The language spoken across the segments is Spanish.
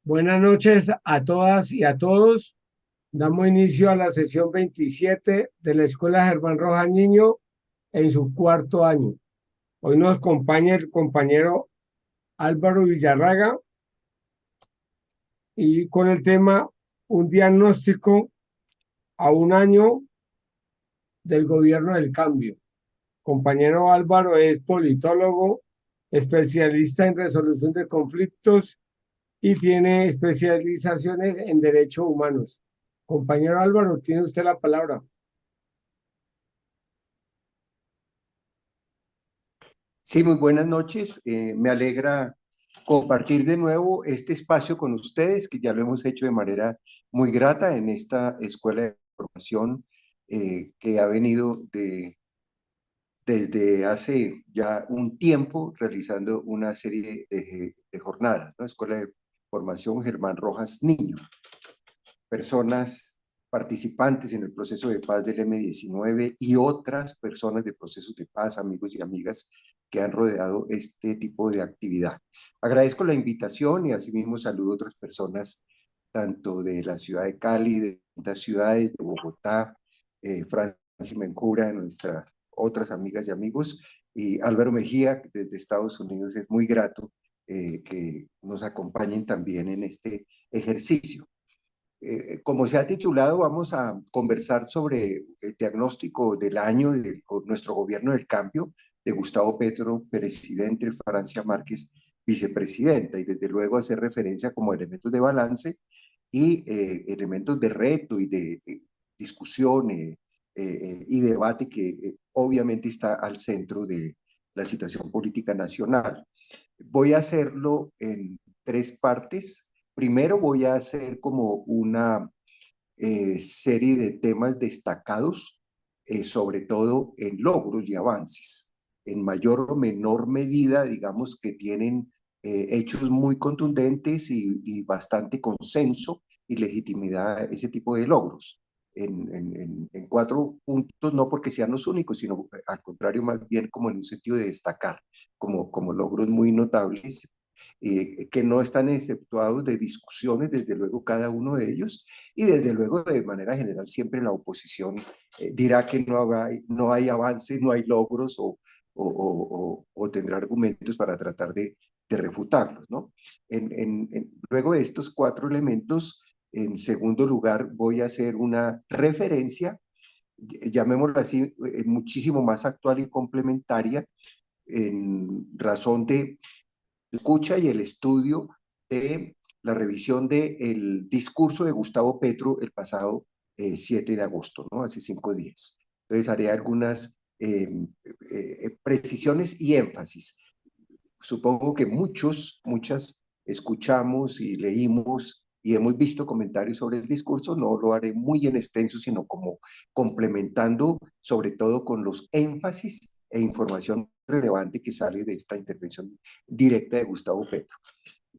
Buenas noches a todas y a todos. Damos inicio a la sesión 27 de la Escuela Germán Rojas Niño en su cuarto año. Hoy nos acompaña el compañero Álvaro Villarraga y con el tema un diagnóstico a un año del gobierno del cambio. Compañero Álvaro es politólogo, especialista en resolución de conflictos y tiene especializaciones en derechos humanos. Compañero Álvaro, tiene usted la palabra. Sí, muy buenas noches. Me alegra compartir de nuevo este espacio con ustedes, que ya lo hemos hecho de manera muy grata en esta escuela de formación que ha venido desde hace ya un tiempo realizando una serie de jornadas, ¿no? Escuela de Formación Germán Rojas Niño. Personas participantes en el proceso de paz del M-19 y otras personas de procesos de paz, amigos y amigas que han rodeado este tipo de actividad. Agradezco la invitación y asimismo saludo a otras personas, tanto de la ciudad de Cali, de otras ciudades, de Bogotá, Francis Mencura, nuestras otras amigas y amigos, y Álvaro Mejía, desde Estados Unidos. Es muy grato que nos acompañen también en este ejercicio. Como se ha titulado, vamos a conversar sobre el diagnóstico del año de nuestro gobierno del cambio, de Gustavo Petro, presidente, Francia Márquez, vicepresidenta, y desde luego hacer referencia como elementos de balance y elementos de reto y de discusión y debate que obviamente está al centro de la situación política nacional. Voy a hacerlo en tres partes. Primero voy a hacer como una serie de temas destacados, sobre todo en logros y avances, en mayor o menor medida, digamos que tienen hechos muy contundentes y bastante consenso y legitimidad ese tipo de logros. En cuatro puntos, no porque sean los únicos, sino al contrario, más bien como en un sentido de destacar, como logros muy notables, que no están exceptuados de discusiones, desde luego cada uno de ellos, y desde luego de manera general siempre la oposición dirá que no hay avances, no hay logros o tendrá argumentos para tratar de refutarlos, ¿no? Luego de estos cuatro elementos, en segundo lugar voy a hacer una referencia, llamémoslo así, muchísimo más actual y complementaria en razón de escucha y el estudio de la revisión del discurso de Gustavo Petro el pasado 7 de agosto, ¿no? Hace 5 días. Entonces haré algunas precisiones y énfasis. Supongo que muchas escuchamos y leímos y hemos visto comentarios sobre el discurso. No lo haré muy en extenso, sino como complementando, sobre todo con los énfasis e información relevante que sale de esta intervención directa de Gustavo Petro.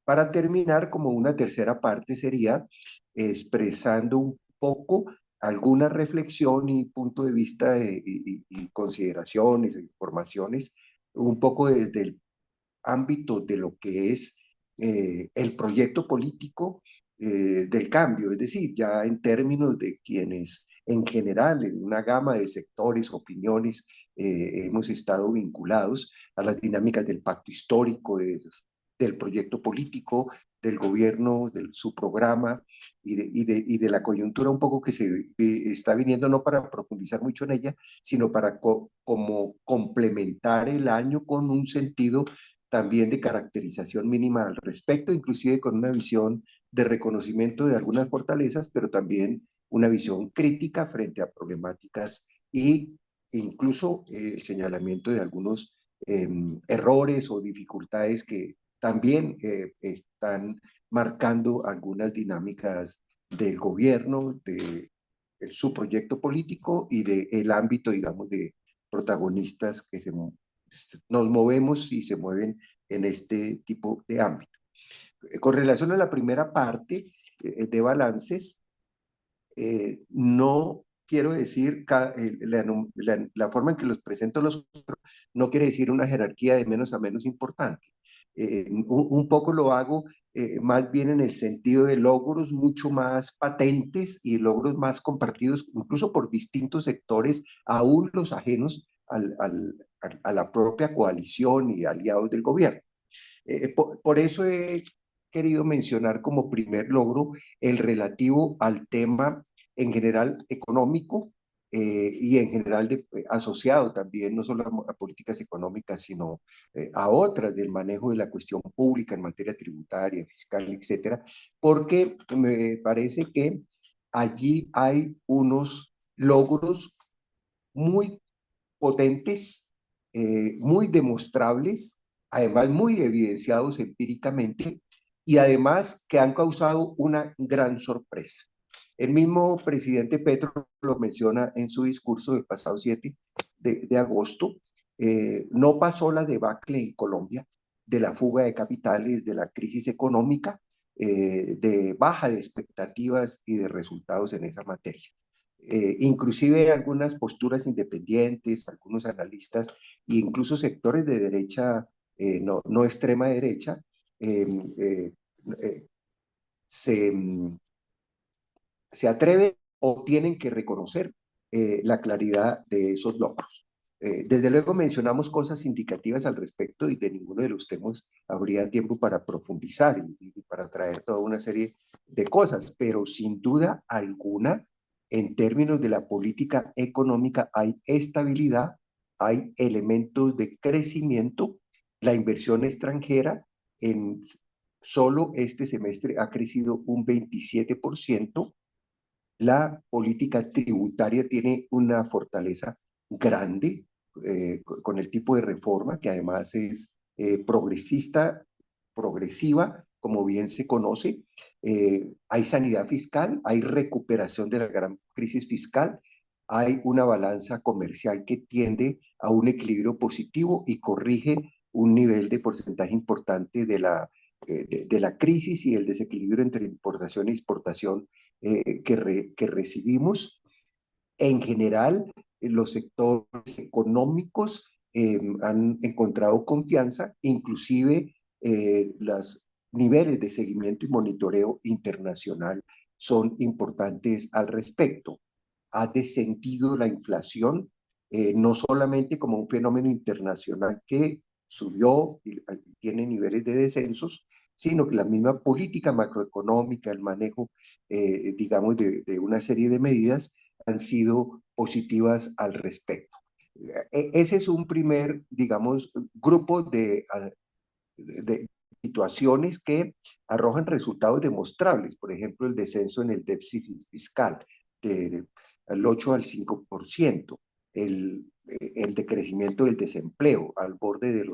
Para terminar, como una tercera parte sería expresando un poco alguna reflexión y punto de vista y consideraciones, informaciones, un poco desde el ámbito de lo que es el proyecto político del cambio, es decir, ya en términos de quienes en general, en una gama de sectores, opiniones, hemos estado vinculados a las dinámicas del pacto histórico, del proyecto político, del gobierno, de su programa y de la coyuntura un poco que se está viniendo, no para profundizar mucho en ella, sino para como complementar el año con un sentido también de caracterización mínima al respecto, inclusive con una visión de reconocimiento de algunas fortalezas, pero también una visión crítica frente a problemáticas y incluso el señalamiento de algunos errores o dificultades que también están marcando algunas dinámicas del gobierno, de su proyecto político y del ámbito, digamos, de protagonistas que nos movemos y se mueven en este tipo de ámbito. Con relación a la primera parte de balances, no quiero decir, la forma en que los presento los otros, no quiere decir una jerarquía de menos a menos importante. Un poco lo hago más bien en el sentido de logros mucho más patentes y logros más compartidos, incluso por distintos sectores, aún los ajenos a la propia coalición y aliados del gobierno. Por eso he querido mencionar como primer logro el relativo al tema en general económico y en general asociado también no solo a políticas económicas, sino a otras del manejo de la cuestión pública en materia tributaria, fiscal, etcétera, porque me parece que allí hay unos logros muy potentes, muy demostrables, además muy evidenciados empíricamente y además que han causado una gran sorpresa. El mismo presidente Petro lo menciona en su discurso del pasado 7 de agosto. No pasó la debacle en Colombia de la fuga de capitales, de la crisis económica, de baja de expectativas y de resultados en esa materia. Inclusive algunas posturas independientes, algunos analistas e incluso sectores de derecha, no extrema derecha, eh, eh, eh, se, se atreven o tienen que reconocer la claridad de esos logros. Desde luego mencionamos cosas indicativas al respecto y de ninguno de los temas habría tiempo para profundizar y para traer toda una serie de cosas, pero sin duda alguna, en términos de la política económica hay estabilidad, hay elementos de crecimiento, la inversión extranjera en solo este semestre ha crecido un 27%. La política tributaria tiene una fortaleza grande con el tipo de reforma que además es progresista, progresiva, como bien se conoce. Hay sanidad fiscal, hay recuperación de la gran crisis fiscal, hay una balanza comercial que tiende a un equilibrio positivo y corrige un nivel de porcentaje importante de la crisis y el desequilibrio entre importación e exportación que recibimos. En general, los sectores económicos han encontrado confianza, inclusive los niveles de seguimiento y monitoreo internacional son importantes al respecto. Ha descendido la inflación, no solamente como un fenómeno internacional que subió y tiene niveles de descensos, sino que la misma política macroeconómica, el manejo, digamos, de una serie de medidas han sido positivas al respecto. Ese es un primer, digamos, grupo de situaciones que arrojan resultados demostrables. Por ejemplo, el descenso en el déficit fiscal del 8 al 5%, el decrecimiento del desempleo al borde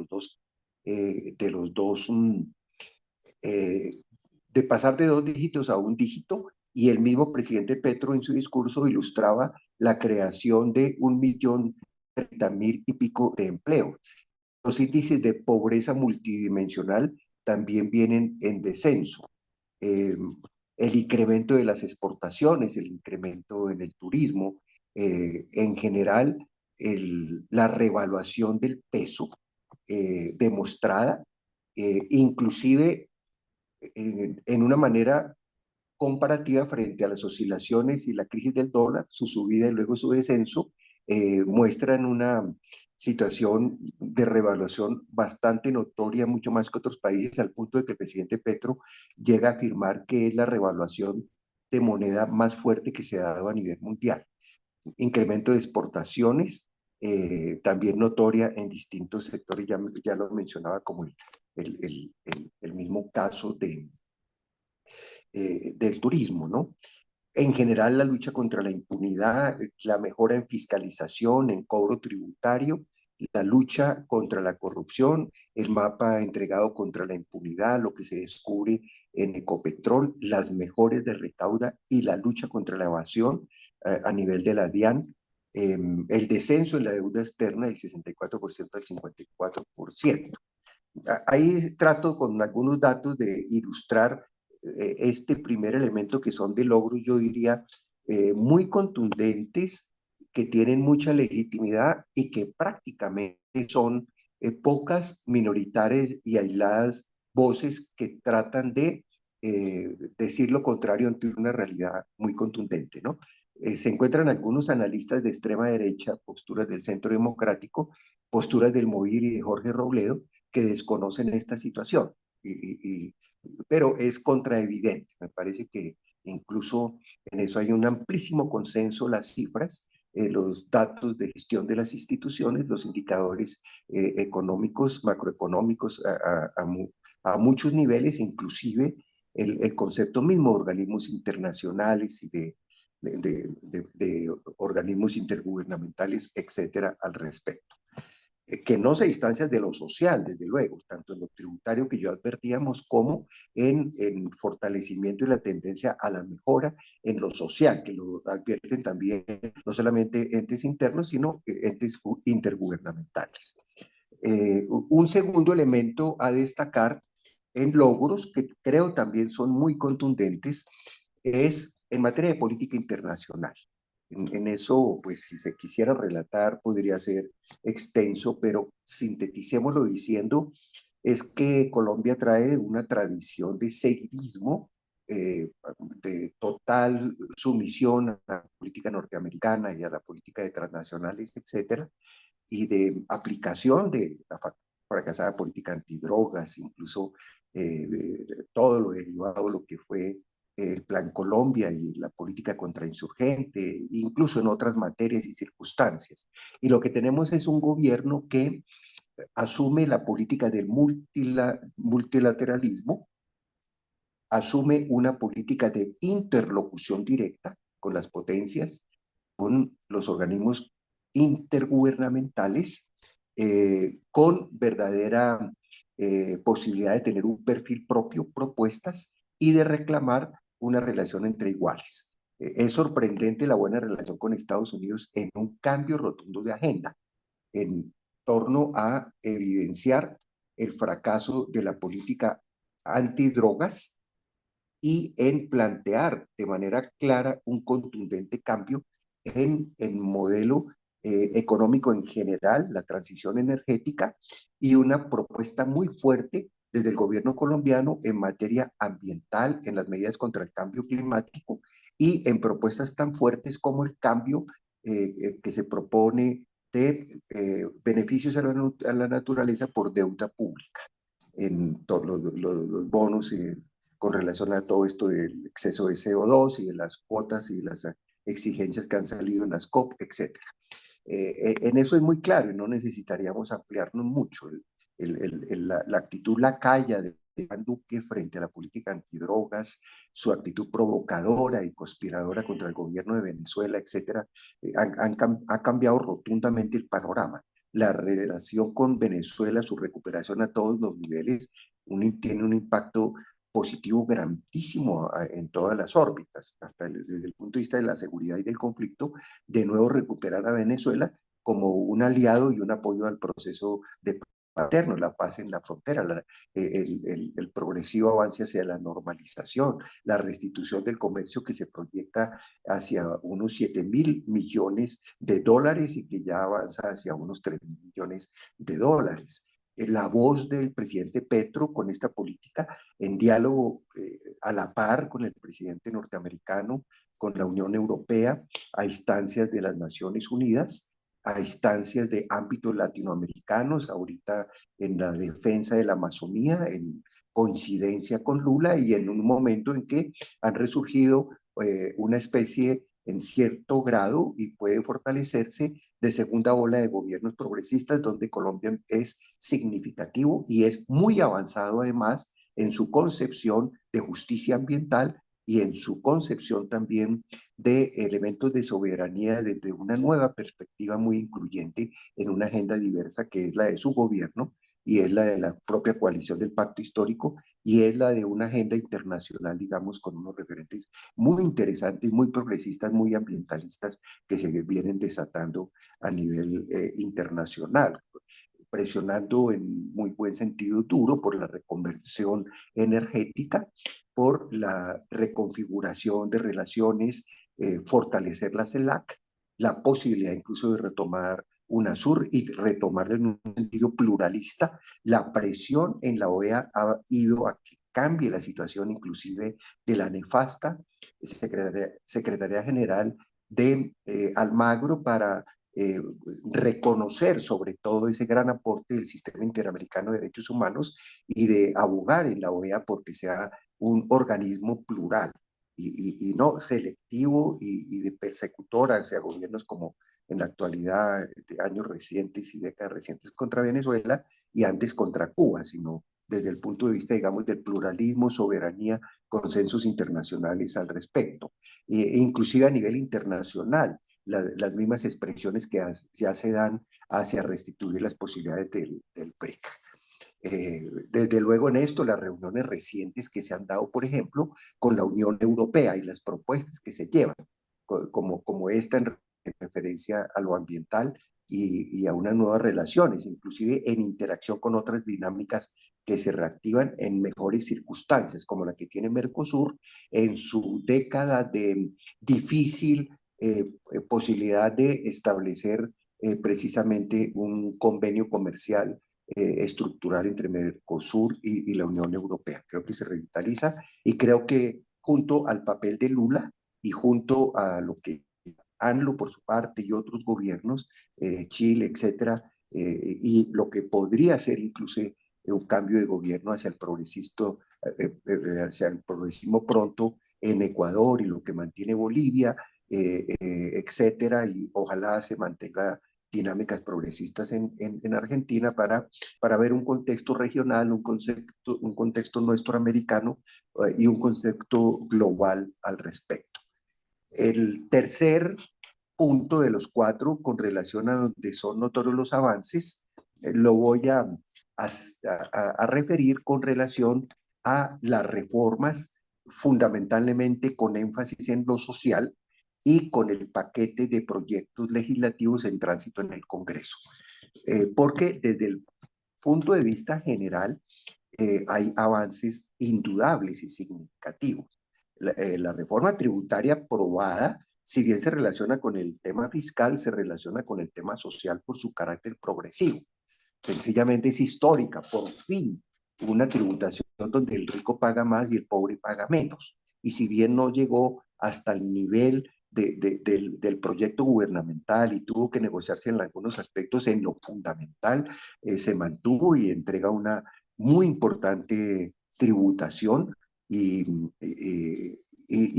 eh, de pasar de 2 dígitos a un dígito, y el mismo presidente Petro en su discurso ilustraba la creación de 1.030.000 y pico de empleos. Los índices de pobreza multidimensional también vienen en descenso. Eh, el incremento de las exportaciones, el incremento en el turismo, en general, la revaluación del peso demostrada, inclusive en una manera comparativa frente a las oscilaciones y la crisis del dólar, su subida y luego su descenso, muestran una situación de revaluación bastante notoria, mucho más que otros países, al punto de que el presidente Petro llega a afirmar que es la revaluación de moneda más fuerte que se ha dado a nivel mundial. Incremento de exportaciones, también notoria en distintos sectores, ya lo mencionaba como el mismo caso del turismo, ¿no? En general, la lucha contra la impunidad, la mejora en fiscalización, en cobro tributario, la lucha contra la corrupción, el mapa entregado contra la impunidad, lo que se descubre en Ecopetrol, las mejores de recauda y la lucha contra la evasión a nivel de la DIAN, el descenso en la deuda externa del 64% al 54%. Ahí trato con algunos datos de ilustrar este primer elemento que son de logros, yo diría, muy contundentes, que tienen mucha legitimidad y que prácticamente son pocas minoritarias y aisladas voces que tratan de decir lo contrario ante una realidad muy contundente, ¿no? Se encuentran algunos analistas de extrema derecha, posturas del Centro Democrático, posturas del Movir y de Jorge Robledo, que desconocen esta situación. Pero es contraevidente. Me parece que incluso en eso hay un amplísimo consenso, las cifras, los datos de gestión de las instituciones, los indicadores económicos, macroeconómicos a muchos niveles, inclusive el concepto mismo de organismos internacionales y de organismos intergubernamentales, etcétera, al respecto. Que no se distancia de lo social, desde luego, tanto en lo tributario que yo advertíamos como en fortalecimiento y la tendencia a la mejora en lo social, que lo advierten también no solamente entes internos, sino entes intergubernamentales. Un segundo elemento a destacar en logros que creo también son muy contundentes es en materia de política internacional. En eso, pues si se quisiera relatar, podría ser extenso, pero sinteticémoslo diciendo, es que Colombia trae una tradición de seguidismo, de total sumisión a la política norteamericana y a la política de transnacionales, etcétera, y de aplicación de la fracasada política antidrogas, incluso todo lo derivado, lo que fue el Plan Colombia y la política contrainsurgente, incluso en otras materias y circunstancias. Y lo que tenemos es un gobierno que asume la política del multilateralismo, asume una política de interlocución directa con las potencias, con los organismos intergubernamentales, con verdadera posibilidad de tener un perfil propio, propuestas y de reclamar una relación entre iguales. Es sorprendente la buena relación con Estados Unidos en un cambio rotundo de agenda en torno a evidenciar el fracaso de la política antidrogas y en plantear de manera clara un contundente cambio en el modelo económico en general, la transición energética y una propuesta muy fuerte desde el gobierno colombiano en materia ambiental, en las medidas contra el cambio climático y en propuestas tan fuertes como el cambio que se propone de beneficios a la naturaleza por deuda pública en todos los bonos con relación a todo esto del exceso de CO2 y de las cuotas y las exigencias que han salido en las COP, etcétera. En eso es muy claro y no necesitaríamos ampliarnos mucho. La actitud lacaya de Iván Duque frente a la política antidrogas, su actitud provocadora y conspiradora contra el gobierno de Venezuela, etcétera, ha cambiado rotundamente el panorama. La relación con Venezuela, su recuperación a todos los niveles, tiene un impacto positivo grandísimo en todas las órbitas, hasta desde el punto de vista de la seguridad y del conflicto, de nuevo recuperar a Venezuela como un aliado y un apoyo al proceso de paterno, la paz en la frontera, el progresivo avance hacia la normalización, la restitución del comercio que se proyecta hacia unos 7.000 millones de dólares y que ya avanza hacia unos 3.000 millones de dólares. La voz del presidente Petro con esta política en diálogo a la par con el presidente norteamericano, con la Unión Europea, a instancias de las Naciones Unidas, a instancias de ámbitos latinoamericanos, ahorita en la defensa de la Amazonía, en coincidencia con Lula y en un momento en que han resurgido una especie en cierto grado y puede fortalecerse de segunda ola de gobiernos progresistas donde Colombia es significativo y es muy avanzado además en su concepción de justicia ambiental y en su concepción también de elementos de soberanía desde una nueva perspectiva muy incluyente en una agenda diversa que es la de su gobierno y es la de la propia coalición del pacto histórico y es la de una agenda internacional, digamos, con unos referentes muy interesantes, muy progresistas, muy ambientalistas que se vienen desatando a nivel internacional, presionando en muy buen sentido duro por la reconversión energética, por la reconfiguración de relaciones, fortalecer la CELAC, la posibilidad incluso de retomar UNASUR y retomarlo en un sentido pluralista. La presión en la OEA ha ido a que cambie la situación inclusive de la nefasta Secretaría General de Almagro para reconocer sobre todo ese gran aporte del Sistema Interamericano de Derechos Humanos y de abogar en la OEA porque sea un organismo plural y no selectivo y de persecutor hacia gobiernos como en la actualidad, de años recientes y décadas recientes contra Venezuela y antes contra Cuba, sino desde el punto de vista, digamos, del pluralismo, soberanía, consensos internacionales al respecto. Inclusive a nivel internacional, las mismas expresiones que ya se dan hacia restituir las posibilidades del BRIC. Desde luego en esto, las reuniones recientes que se han dado, por ejemplo, con la Unión Europea y las propuestas que se llevan, como esta en referencia a lo ambiental y a unas nuevas relaciones, inclusive en interacción con otras dinámicas que se reactivan en mejores circunstancias, como la que tiene Mercosur en su década de difícil posibilidad de establecer precisamente un convenio comercial estructural entre Mercosur y la Unión Europea. Creo que se revitaliza y creo que junto al papel de Lula y junto a lo que ANLO por su parte y otros gobiernos, Chile, etcétera, y lo que podría ser incluso un cambio de gobierno hacia el progresismo pronto en Ecuador y lo que mantiene Bolivia, etcétera, y ojalá se mantenga dinámicas progresistas en Argentina para ver un contexto regional, un contexto nuestro americano y un concepto global al respecto. El tercer punto de los cuatro con relación a donde son notorios los avances, lo voy a referir con relación a las reformas, fundamentalmente con énfasis en lo social y con el paquete de proyectos legislativos en tránsito en el Congreso. Porque desde el punto de vista general hay avances indudables y significativos. La reforma tributaria aprobada, si bien se relaciona con el tema fiscal, se relaciona con el tema social por su carácter progresivo. Sencillamente es histórica, por fin, una tributación donde el rico paga más y el pobre paga menos. Y si bien no llegó hasta el nivel del proyecto gubernamental y tuvo que negociarse en algunos aspectos, en lo fundamental se mantuvo y entrega una muy importante tributación y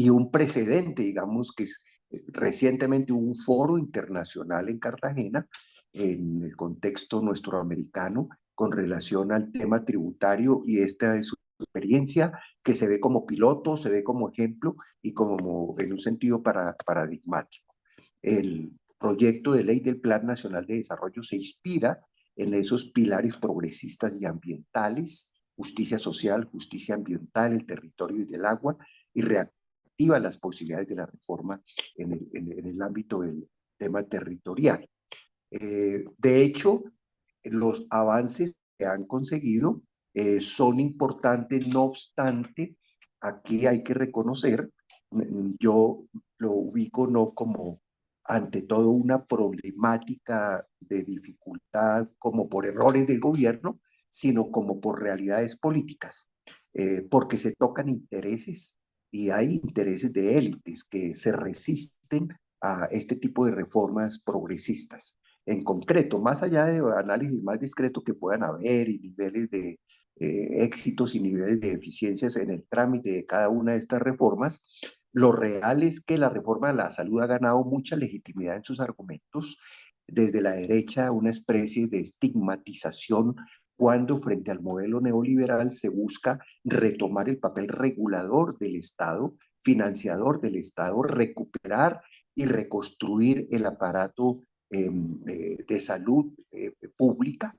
un precedente, digamos, que es recientemente un foro internacional en Cartagena en el contexto nuestro americano con relación al tema tributario y esta es su experiencia que se ve como piloto, se ve como ejemplo y como en un sentido paradigmático. El proyecto de ley del Plan Nacional de Desarrollo se inspira en esos pilares progresistas y ambientales, justicia social, justicia ambiental, el territorio y del agua, y reactiva las posibilidades de la reforma en el ámbito del tema territorial. De hecho, los avances que han conseguido son importantes, no obstante, aquí hay que reconocer, yo lo ubico no como ante todo una problemática de dificultad como por errores del gobierno, sino como por realidades políticas, porque se tocan intereses y hay intereses de élites que se resisten a este tipo de reformas progresistas. En concreto, más allá de análisis más discreto que puedan haber y niveles de éxitos y niveles de eficiencias en el trámite de cada una de estas reformas, lo real es que la reforma de la salud ha ganado mucha legitimidad en sus argumentos, desde la derecha una especie de estigmatización cuando frente al modelo neoliberal se busca retomar el papel regulador del Estado, financiador del Estado, recuperar y reconstruir el aparato de salud pública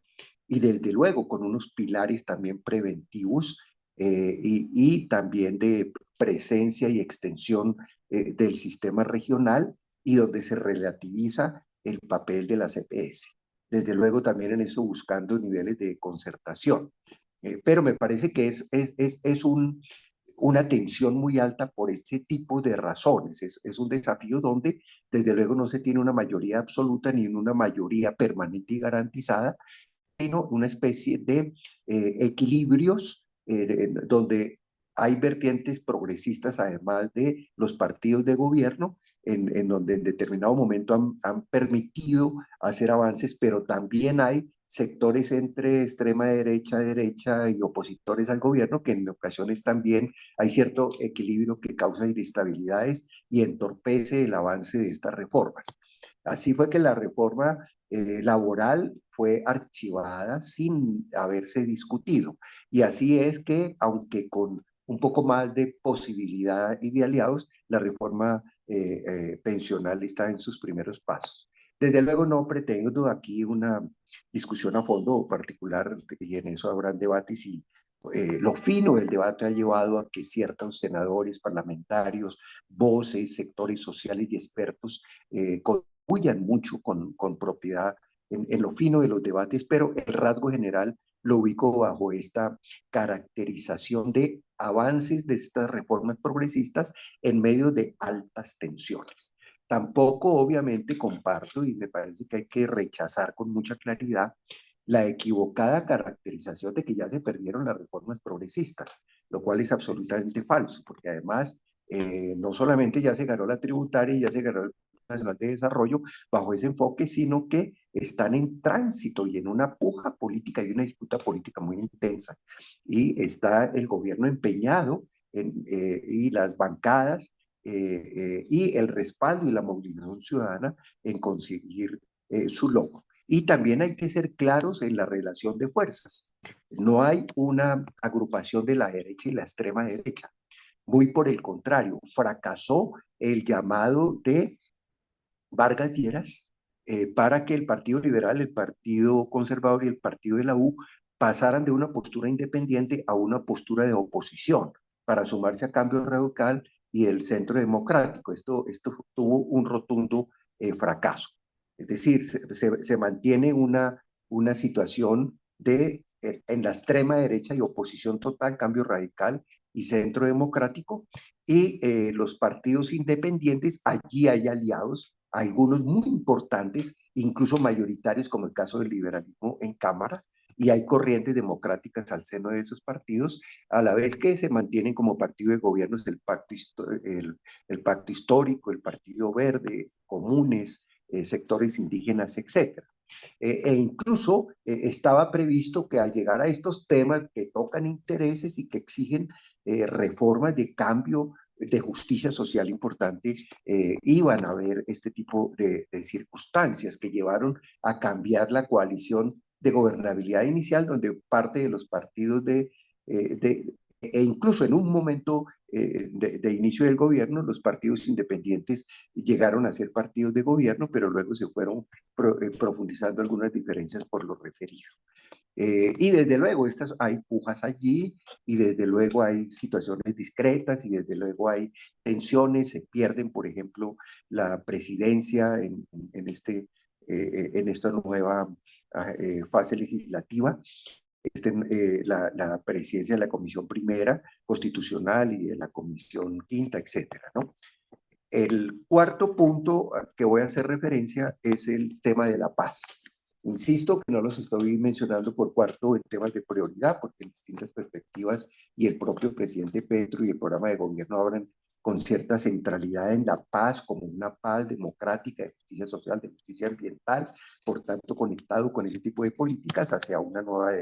y desde luego con unos pilares también preventivos y también de presencia y extensión del sistema regional y donde se relativiza el papel de las EPS. Desde luego también en eso buscando niveles de concertación. Pero me parece que es un una tensión muy alta por este tipo de razones. Es un desafío donde, desde luego, no se tiene una mayoría absoluta ni una mayoría permanente y garantizada, sino una especie de equilibrios donde hay vertientes progresistas, además de los partidos de gobierno, en donde en determinado momento han permitido hacer avances, pero también hay sectores entre extrema derecha, derecha y opositores al gobierno, que en ocasiones también hay cierto equilibrio que causa inestabilidades y entorpece el avance de estas reformas. Así fue que la reforma laboral fue archivada sin haberse discutido. Y así es que, aunque con un poco más de posibilidad y de aliados, la reforma pensional está en sus primeros pasos. Desde luego no pretendo aquí una discusión a fondo particular, y en eso habrán debates, y lo fino del debate ha llevado a que ciertos senadores, parlamentarios, voces, sectores sociales y expertos contribuyan mucho con propiedad en lo fino de los debates, pero el rasgo general lo ubico bajo esta caracterización de avances de estas reformas progresistas en medio de altas tensiones. Tampoco, obviamente, comparto y me parece que hay que rechazar con mucha claridad la equivocada caracterización de que ya se perdieron las reformas progresistas, lo cual es absolutamente falso, porque además no solamente ya se ganó la tributaria y ya se ganó el Nacional de Desarrollo bajo ese enfoque, sino que están en tránsito y en una puja política y una disputa política muy intensa. Y está el gobierno empeñado y las bancadas y el respaldo y la movilización ciudadana en conseguir su logro. Y también hay que ser claros en la relación de fuerzas. No hay una agrupación de la derecha y la extrema derecha. Muy por el contrario, fracasó el llamado de Vargas Lleras para que el Partido Liberal, el Partido Conservador y el Partido de la U pasaran de una postura independiente a una postura de oposición para sumarse a Cambio Radical y el Centro Democrático. Esto tuvo un rotundo fracaso. Es decir, se mantiene una situación de en la extrema derecha y oposición total, Cambio Radical y Centro Democrático, y los partidos independientes, allí hay aliados, algunos muy importantes, incluso mayoritarios, como el caso del liberalismo en Cámara, y hay corrientes democráticas al seno de esos partidos, a la vez que se mantienen como partido de gobiernos el pacto histórico, el Partido Verde, comunes, sectores indígenas, etcétera. E incluso estaba previsto que al llegar a estos temas que tocan intereses y que exigen reformas de cambio de justicia social importante, iban a haber este tipo de circunstancias que llevaron a cambiar la coalición de gobernabilidad inicial, donde parte de los partidos e incluso en un momento de inicio del gobierno, los partidos independientes llegaron a ser partidos de gobierno, pero luego se fueron profundizando algunas diferencias por lo referido. Y desde luego hay pujas allí y desde luego hay situaciones discretas y desde luego hay tensiones, se pierden, por ejemplo, la presidencia en esta nueva fase legislativa, la presidencia de la Comisión Primera Constitucional y de la Comisión Quinta, etcétera, ¿no? El cuarto punto que voy a hacer referencia es el tema de la paz. Insisto que no los estoy mencionando por cuarto en temas de prioridad, porque en distintas perspectivas y el propio presidente Petro y el programa de gobierno hablan con cierta centralidad en la paz como una paz democrática, de justicia social, de justicia ambiental, por tanto conectado con ese tipo de políticas hacia una nueva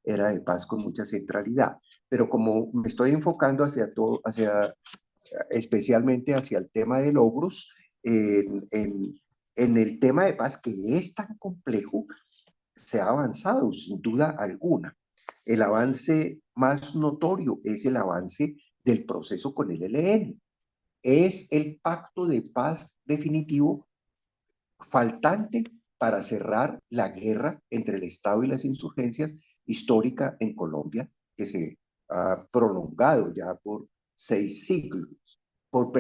era de paz con mucha centralidad. Pero como me estoy enfocando hacia especialmente hacia el tema de logros, en el tema de paz que es tan complejo, se ha avanzado sin duda alguna. El avance más notorio es el avance del proceso con el ELN. Es el pacto de paz definitivo faltante para cerrar la guerra entre el Estado y las insurgencias histórica en Colombia, que se ha prolongado ya por 6 siglos, por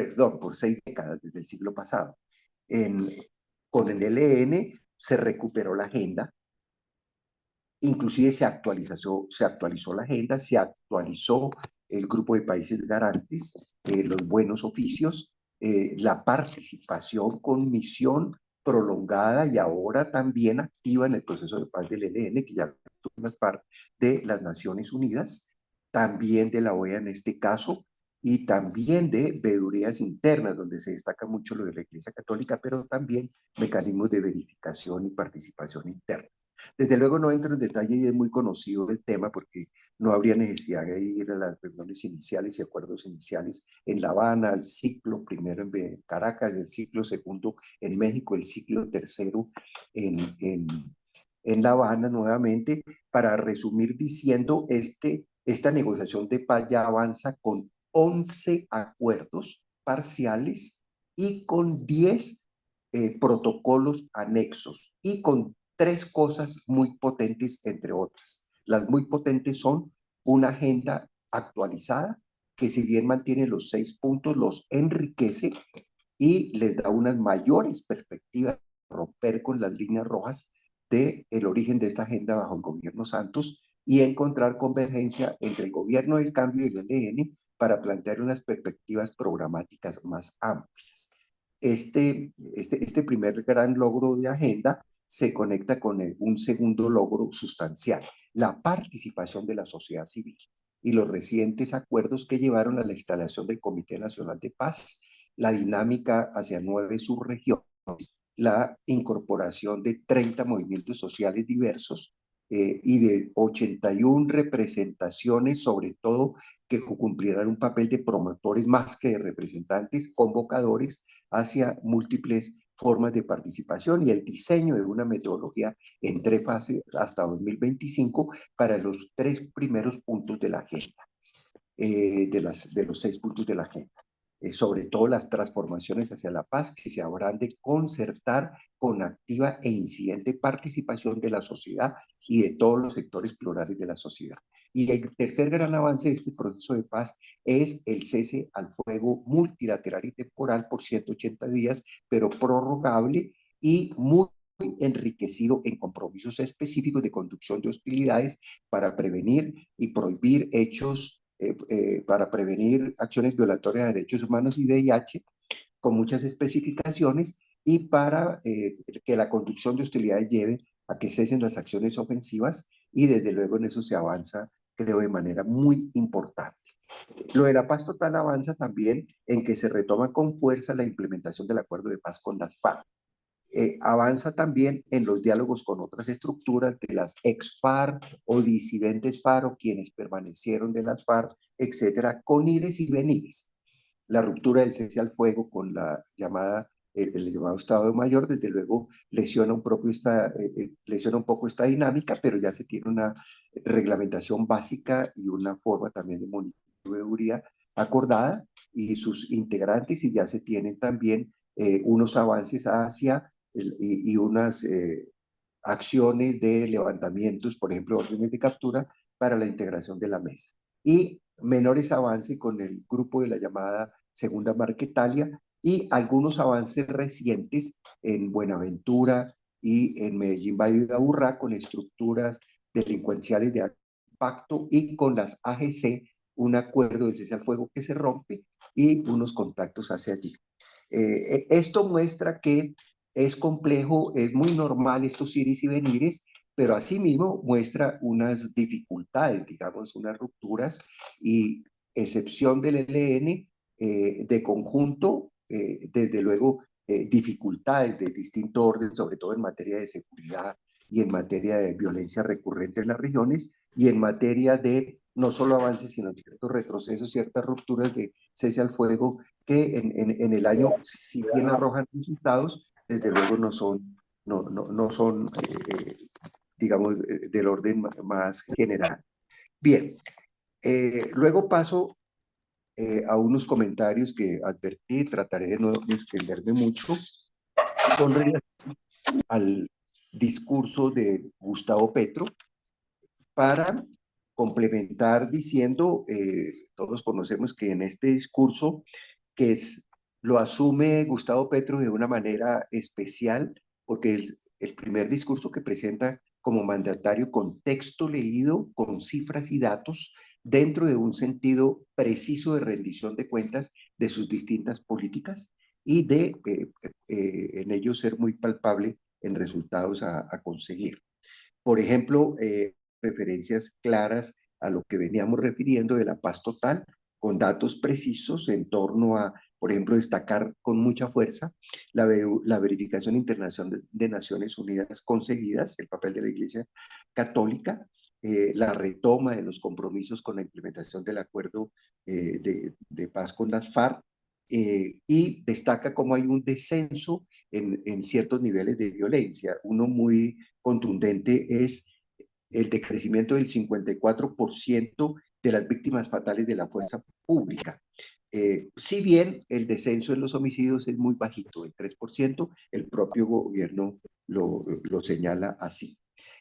6 décadas desde el siglo pasado. En, con el ELN se recuperó la agenda, inclusive se actualizó la agenda, se actualizó el grupo de países garantes, los buenos oficios, la participación con misión prolongada y ahora también activa en el proceso de paz del ELN, que ya forma parte de las Naciones Unidas, también de la OEA en este caso, y también de veedurías internas, donde se destaca mucho lo de la Iglesia Católica, pero también mecanismos de verificación y participación interna. Desde luego no entro en detalle y es muy conocido el tema porque no habría necesidad de ir a las reuniones iniciales y acuerdos iniciales en La Habana, el ciclo primero en Caracas, el ciclo segundo en México, el ciclo tercero en, en, en La Habana nuevamente, para resumir diciendo, esta negociación de paz ya avanza con 11 acuerdos parciales y con 10 protocolos anexos y con 3 cosas muy potentes, entre otras. Las muy potentes son una agenda actualizada que si bien mantiene los 6 puntos, los enriquece y les da unas mayores perspectivas de romper con las líneas rojas del origen de esta agenda bajo el gobierno Santos y encontrar convergencia entre el gobierno del cambio y el ELN para plantear unas perspectivas programáticas más amplias. Este primer gran logro de agenda se conecta con un segundo logro sustancial, la participación de la sociedad civil y los recientes acuerdos que llevaron a la instalación del Comité Nacional de Paz, la dinámica hacia 9 subregiones, la incorporación de 30 movimientos sociales diversos y de 81 representaciones, sobre todo que cumplirán un papel de promotores más que de representantes, convocadores hacia múltiples formas de participación y el diseño de una metodología en 3 fases hasta 2025 para los 3 primeros puntos de la agenda, de los 6 puntos de la agenda. Sobre todo las transformaciones hacia la paz que se habrán de concertar con activa e incidente participación de la sociedad y de todos los sectores plurales de la sociedad. Y el tercer gran avance de este proceso de paz es el cese al fuego multilateral y temporal por 180 días, pero prorrogable y muy enriquecido en compromisos específicos de conducción de hostilidades para prevenir y prohibir hechos para prevenir acciones violatorias de derechos humanos y VIH, con muchas especificaciones, y para que la conducción de hostilidades lleve a que cesen las acciones ofensivas, y desde luego en eso se avanza, creo, de manera muy importante. Lo de la paz total avanza también en que se retoma con fuerza la implementación del acuerdo de paz con las FARC. Avanza también en los diálogos con otras estructuras de las ex-FARC o disidentes FARC o quienes permanecieron de las FARC, etcétera, con ires y venires. La ruptura del cese al fuego con la llamada, el llamado Estado Mayor, desde luego lesiona lesiona un poco esta dinámica, pero ya se tiene una reglamentación básica y una forma también de monitoría acordada y sus integrantes, y ya se tienen también unos avances hacia y unas acciones de levantamientos, por ejemplo, órdenes de captura para la integración de la mesa. Y menores avances con el grupo de la llamada Segunda Marquetalia y algunos avances recientes en Buenaventura y en Medellín, Valle de Aburrá, con estructuras delincuenciales de alto impacto y con las AGC, un acuerdo del cese al fuego que se rompe y unos contactos hacia allí. Esto muestra que es complejo, es muy normal estos iris y venires, pero asimismo muestra unas dificultades, digamos, unas rupturas y excepción del ELN de conjunto, desde luego dificultades de distinto orden, sobre todo en materia de seguridad y en materia de violencia recurrente en las regiones y en materia de no solo avances, sino ciertos retrocesos, ciertas rupturas de cese al fuego que en el año, si bien arrojan resultados, desde luego no son digamos, del orden más general. Bien, luego paso a unos comentarios que advertí, trataré de no extenderme mucho, con relación al discurso de Gustavo Petro, para complementar diciendo, todos conocemos que en este discurso, lo asume Gustavo Petro de una manera especial, porque es el primer discurso que presenta como mandatario con texto leído, con cifras y datos, dentro de un sentido preciso de rendición de cuentas de sus distintas políticas y de en ello ser muy palpable en resultados a conseguir. Por ejemplo, referencias claras a lo que veníamos refiriendo de la paz total, con datos precisos en torno a, por ejemplo, destacar con mucha fuerza la verificación internacional de Naciones Unidas conseguidas, el papel de la Iglesia Católica, la retoma de los compromisos con la implementación del acuerdo de paz con las FARC, y destaca cómo hay un descenso en ciertos niveles de violencia. Uno muy contundente es el decrecimiento del 54% de las víctimas fatales de la fuerza pública. Si bien el descenso en los homicidios es muy bajito, el 3%, el propio gobierno lo señala así.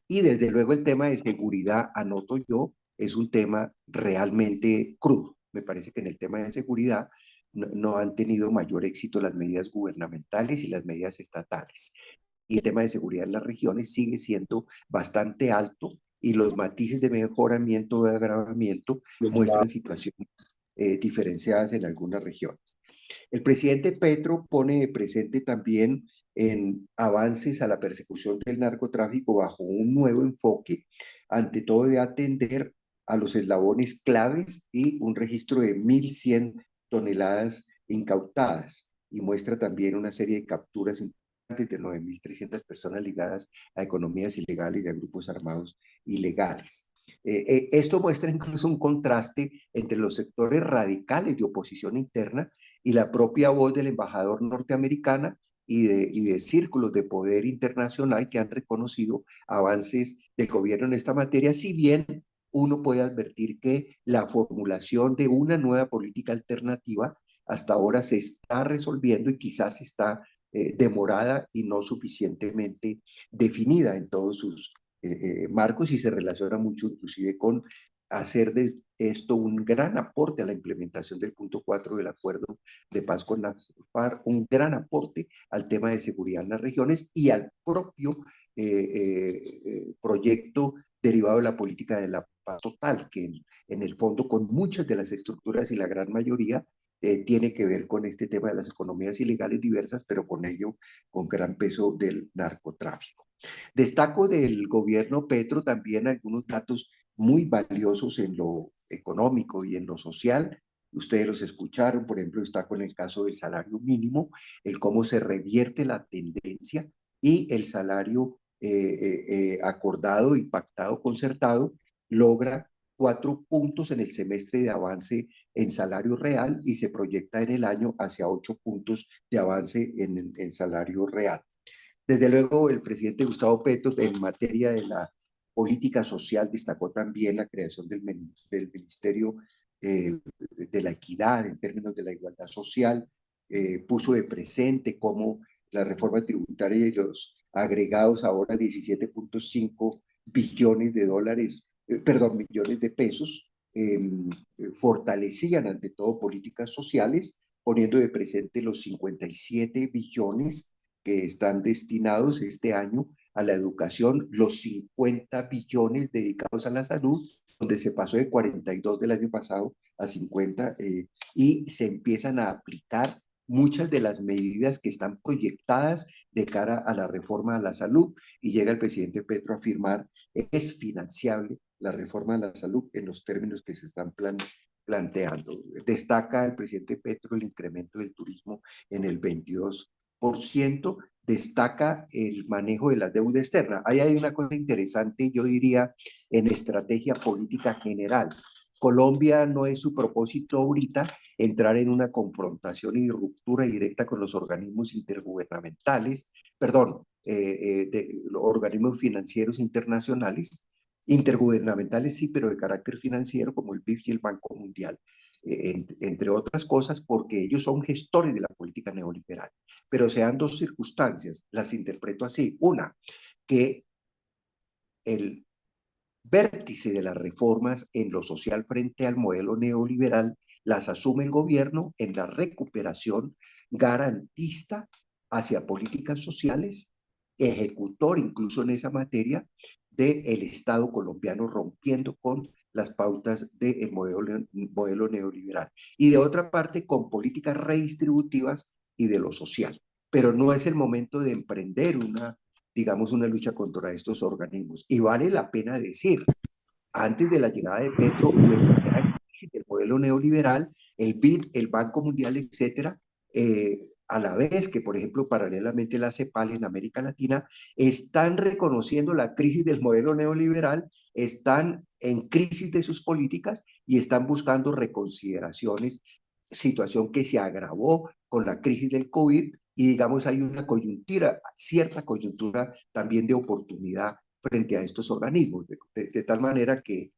Y desde luego el tema de seguridad, anoto yo, es un tema realmente crudo. Me parece que en el tema de seguridad no han tenido mayor éxito las medidas gubernamentales y las medidas estatales. Y el tema de seguridad en las regiones sigue siendo bastante alto y los matices de mejoramiento o de agravamiento muestran situaciones diferenciadas en algunas regiones. El presidente Petro pone presente también en avances a la persecución del narcotráfico bajo un nuevo enfoque, ante todo de atender a los eslabones claves y un registro de 1.100 toneladas incautadas, y muestra también una serie de capturas de 9.300 personas ligadas a economías ilegales y a grupos armados ilegales. Esto muestra incluso un contraste entre los sectores radicales de oposición interna y la propia voz del embajador norteamericana y de círculos de poder internacional que han reconocido avances del gobierno en esta materia, si bien uno puede advertir que la formulación de una nueva política alternativa hasta ahora se está resolviendo y quizás está demorada y no suficientemente definida en todos sus marcos, y se relaciona mucho inclusive con hacer de esto un gran aporte a la implementación del punto 4 del acuerdo de paz con la FARC, un gran aporte al tema de seguridad en las regiones y al propio proyecto derivado de la política de la paz total, que en el fondo con muchas de las estructuras y la gran mayoría tiene que ver con este tema de las economías ilegales diversas, pero con ello con gran peso del narcotráfico. Destaco del gobierno Petro también algunos datos muy valiosos en lo económico y en lo social. Ustedes los escucharon, por ejemplo, está con el caso del salario mínimo, el cómo se revierte la tendencia y el salario acordado y pactado, concertado, logra 4 puntos en el semestre de avance en salario real y se proyecta en el año hacia 8 puntos de avance en salario real. Desde luego, el presidente Gustavo Petro, en materia de la política social, destacó también la creación del Ministerio de la Equidad en términos de la igualdad social, puso de presente cómo la reforma tributaria y los agregados ahora 17.5 billones de dólares, perdón, millones de pesos, fortalecían ante todo políticas sociales, poniendo de presente los 57 billones que están destinados este año a la educación, los 50 billones dedicados a la salud, donde se pasó de 42 del año pasado a 50, y se empiezan a aplicar muchas de las medidas que están proyectadas de cara a la reforma a la salud, y llega el presidente Petro a afirmar es financiable la reforma a la salud en los términos que se están planteando. Destaca el presidente Petro el incremento del turismo en el 22%, destaca el manejo de la deuda externa. Ahí hay una cosa interesante, yo diría, en estrategia política general. Colombia no es su propósito ahorita entrar en una confrontación y ruptura directa con los organismos intergubernamentales, perdón, de los organismos financieros internacionales, intergubernamentales sí, pero de carácter financiero, como el BIF y el Banco Mundial, entre otras cosas, porque ellos son gestores de la política neoliberal. Pero se dan dos circunstancias, las interpreto así. Una, que el vértice de las reformas en lo social frente al modelo neoliberal las asume el gobierno en la recuperación garantista hacia políticas sociales, ejecutor incluso en esa materia, del Estado colombiano, rompiendo con las pautas del modelo neoliberal. Y de otra parte, con políticas redistributivas y de lo social. Pero no es el momento de emprender digamos, una lucha contra estos organismos. Y vale la pena decir, antes de la llegada de Petro, el modelo neoliberal, el BID, el Banco Mundial, etcétera, a la vez que, por ejemplo, paralelamente la CEPAL en América Latina, están reconociendo la crisis del modelo neoliberal, están en crisis de sus políticas y están buscando reconsideraciones, situación que se agravó con la crisis del COVID y, digamos, hay una coyuntura, cierta coyuntura también de oportunidad frente a estos organismos, de tal manera que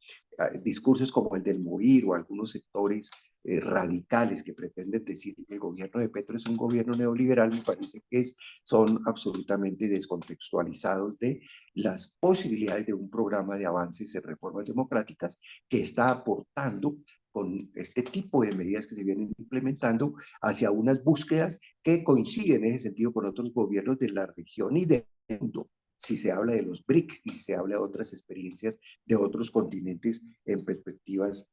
discursos como el del MOVIR o algunos sectores radicales que pretenden decir que el gobierno de Petro es un gobierno neoliberal, me parece que son absolutamente descontextualizados de las posibilidades de un programa de avances en reformas democráticas que está aportando con este tipo de medidas que se vienen implementando hacia unas búsquedas que coinciden en ese sentido con otros gobiernos de la región y del mundo, si se habla de los BRICS y si se habla de otras experiencias de otros continentes en perspectivas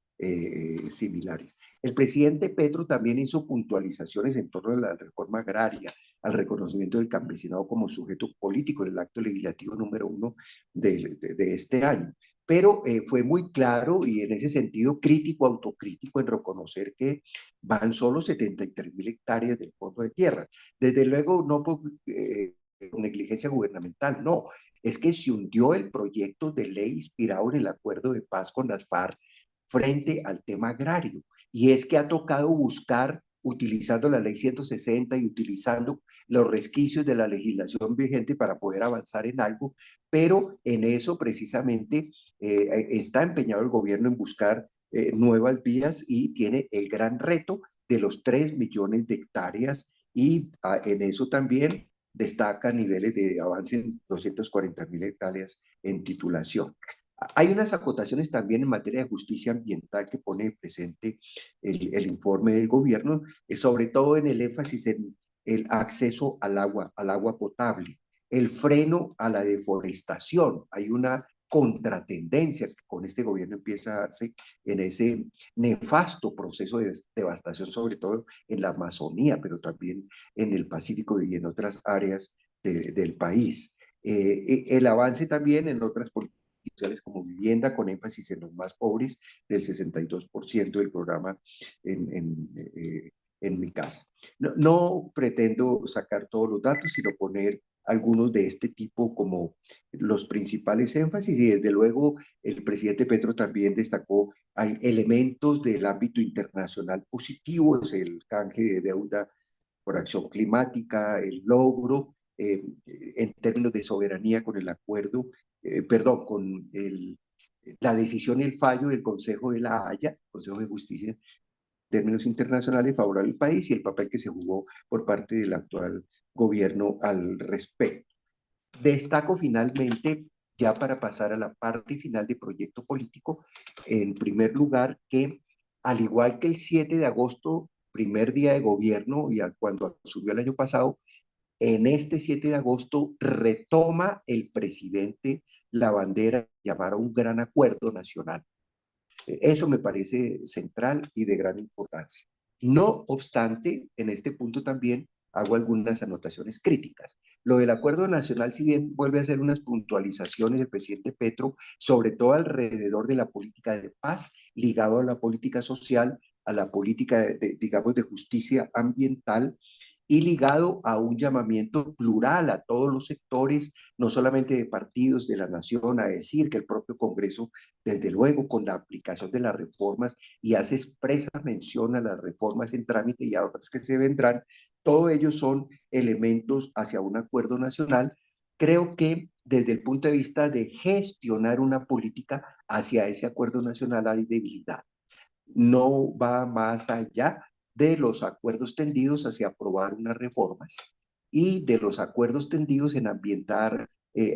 similares. El presidente Petro también hizo puntualizaciones en torno a la reforma agraria, al reconocimiento del campesinado como sujeto político en el acto legislativo número 1 de este año. Pero fue muy claro y en ese sentido crítico, autocrítico en reconocer que van solo 73.000 hectáreas del fondo de tierra. Desde luego, no por negligencia gubernamental, no, es que se hundió el proyecto de ley inspirado en el acuerdo de paz con las FARC frente al tema agrario. Y es que ha tocado buscar, utilizando la ley 160 y utilizando los resquicios de la legislación vigente para poder avanzar en algo, pero en eso precisamente está empeñado el gobierno en buscar nuevas vías y tiene el gran reto de los 3 millones de hectáreas y en eso también destaca niveles de avance en 240.000 hectáreas en titulación. Hay unas acotaciones también en materia de justicia ambiental que pone presente el informe del gobierno, sobre todo en el énfasis en el acceso al agua potable, el freno a la deforestación. Hay una contratendencia que con este gobierno empieza a darse en ese nefasto proceso de devastación, sobre todo en la Amazonía, pero también en el Pacífico y en otras áreas del país. El avance también en otras políticas sociales como vivienda, con énfasis en los más pobres, del 62% del programa en, en, en mi casa. No pretendo sacar todos los datos, sino poner algunos de este tipo como los principales énfasis y desde luego el presidente Petro también destacó elementos del ámbito internacional positivos, el canje de deuda por acción climática, el logro en términos de soberanía con el acuerdo, perdón, con la decisión y el fallo del Consejo de la Haya, Consejo de Justicia, en términos internacionales favorable al país y el papel que se jugó por parte del actual gobierno al respecto. Destaco finalmente, ya para pasar a la parte final del proyecto político, en primer lugar que al igual que el 7 de agosto, primer día de gobierno, y cuando asumió el año pasado, en este 7 de agosto retoma el presidente la bandera, llamar a un gran acuerdo nacional. Eso me parece central y de gran importancia. No obstante, en este punto también hago algunas anotaciones críticas. Lo del acuerdo nacional, si bien vuelve a hacer unas puntualizaciones del presidente Petro, sobre todo alrededor de la política de paz, ligado a la política social, a la política, digamos, de justicia ambiental, y ligado a un llamamiento plural a todos los sectores, no solamente de partidos de la nación, a decir que el propio Congreso, desde luego, con la aplicación de las reformas, y hace expresa mención a las reformas en trámite y a otras que se vendrán, todos ellos son elementos hacia un acuerdo nacional. Creo que desde el punto de vista de gestionar una política hacia ese acuerdo nacional hay debilidad. No va más allá de los acuerdos tendidos hacia aprobar unas reformas y de los acuerdos tendidos en ambientar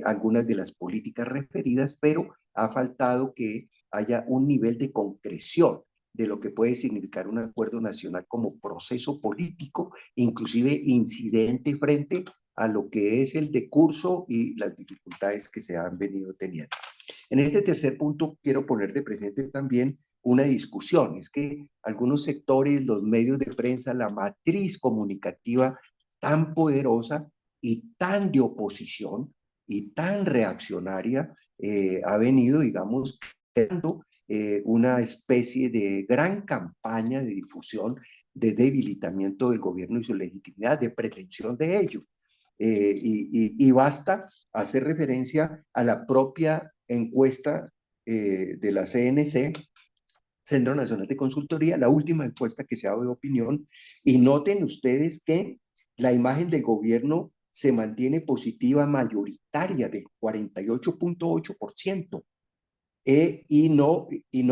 algunas de las políticas referidas, pero ha faltado que haya un nivel de concreción de lo que puede significar un acuerdo nacional como proceso político, inclusive incidente frente a lo que es el decurso y las dificultades que se han venido teniendo. En este tercer punto quiero poner de presente también una discusión. Es que algunos sectores, los medios de prensa, la matriz comunicativa tan poderosa y tan de oposición y tan reaccionaria ha venido, digamos, creando una especie de gran campaña de difusión, de debilitamiento del gobierno y su legitimidad, de pretensión de ello. Y basta hacer referencia a la propia encuesta de la CNC, Centro Nacional de Consultoría, la última encuesta que se ha dado de opinión, y noten ustedes que la imagen del gobierno se mantiene positiva mayoritaria del 48.8%, y no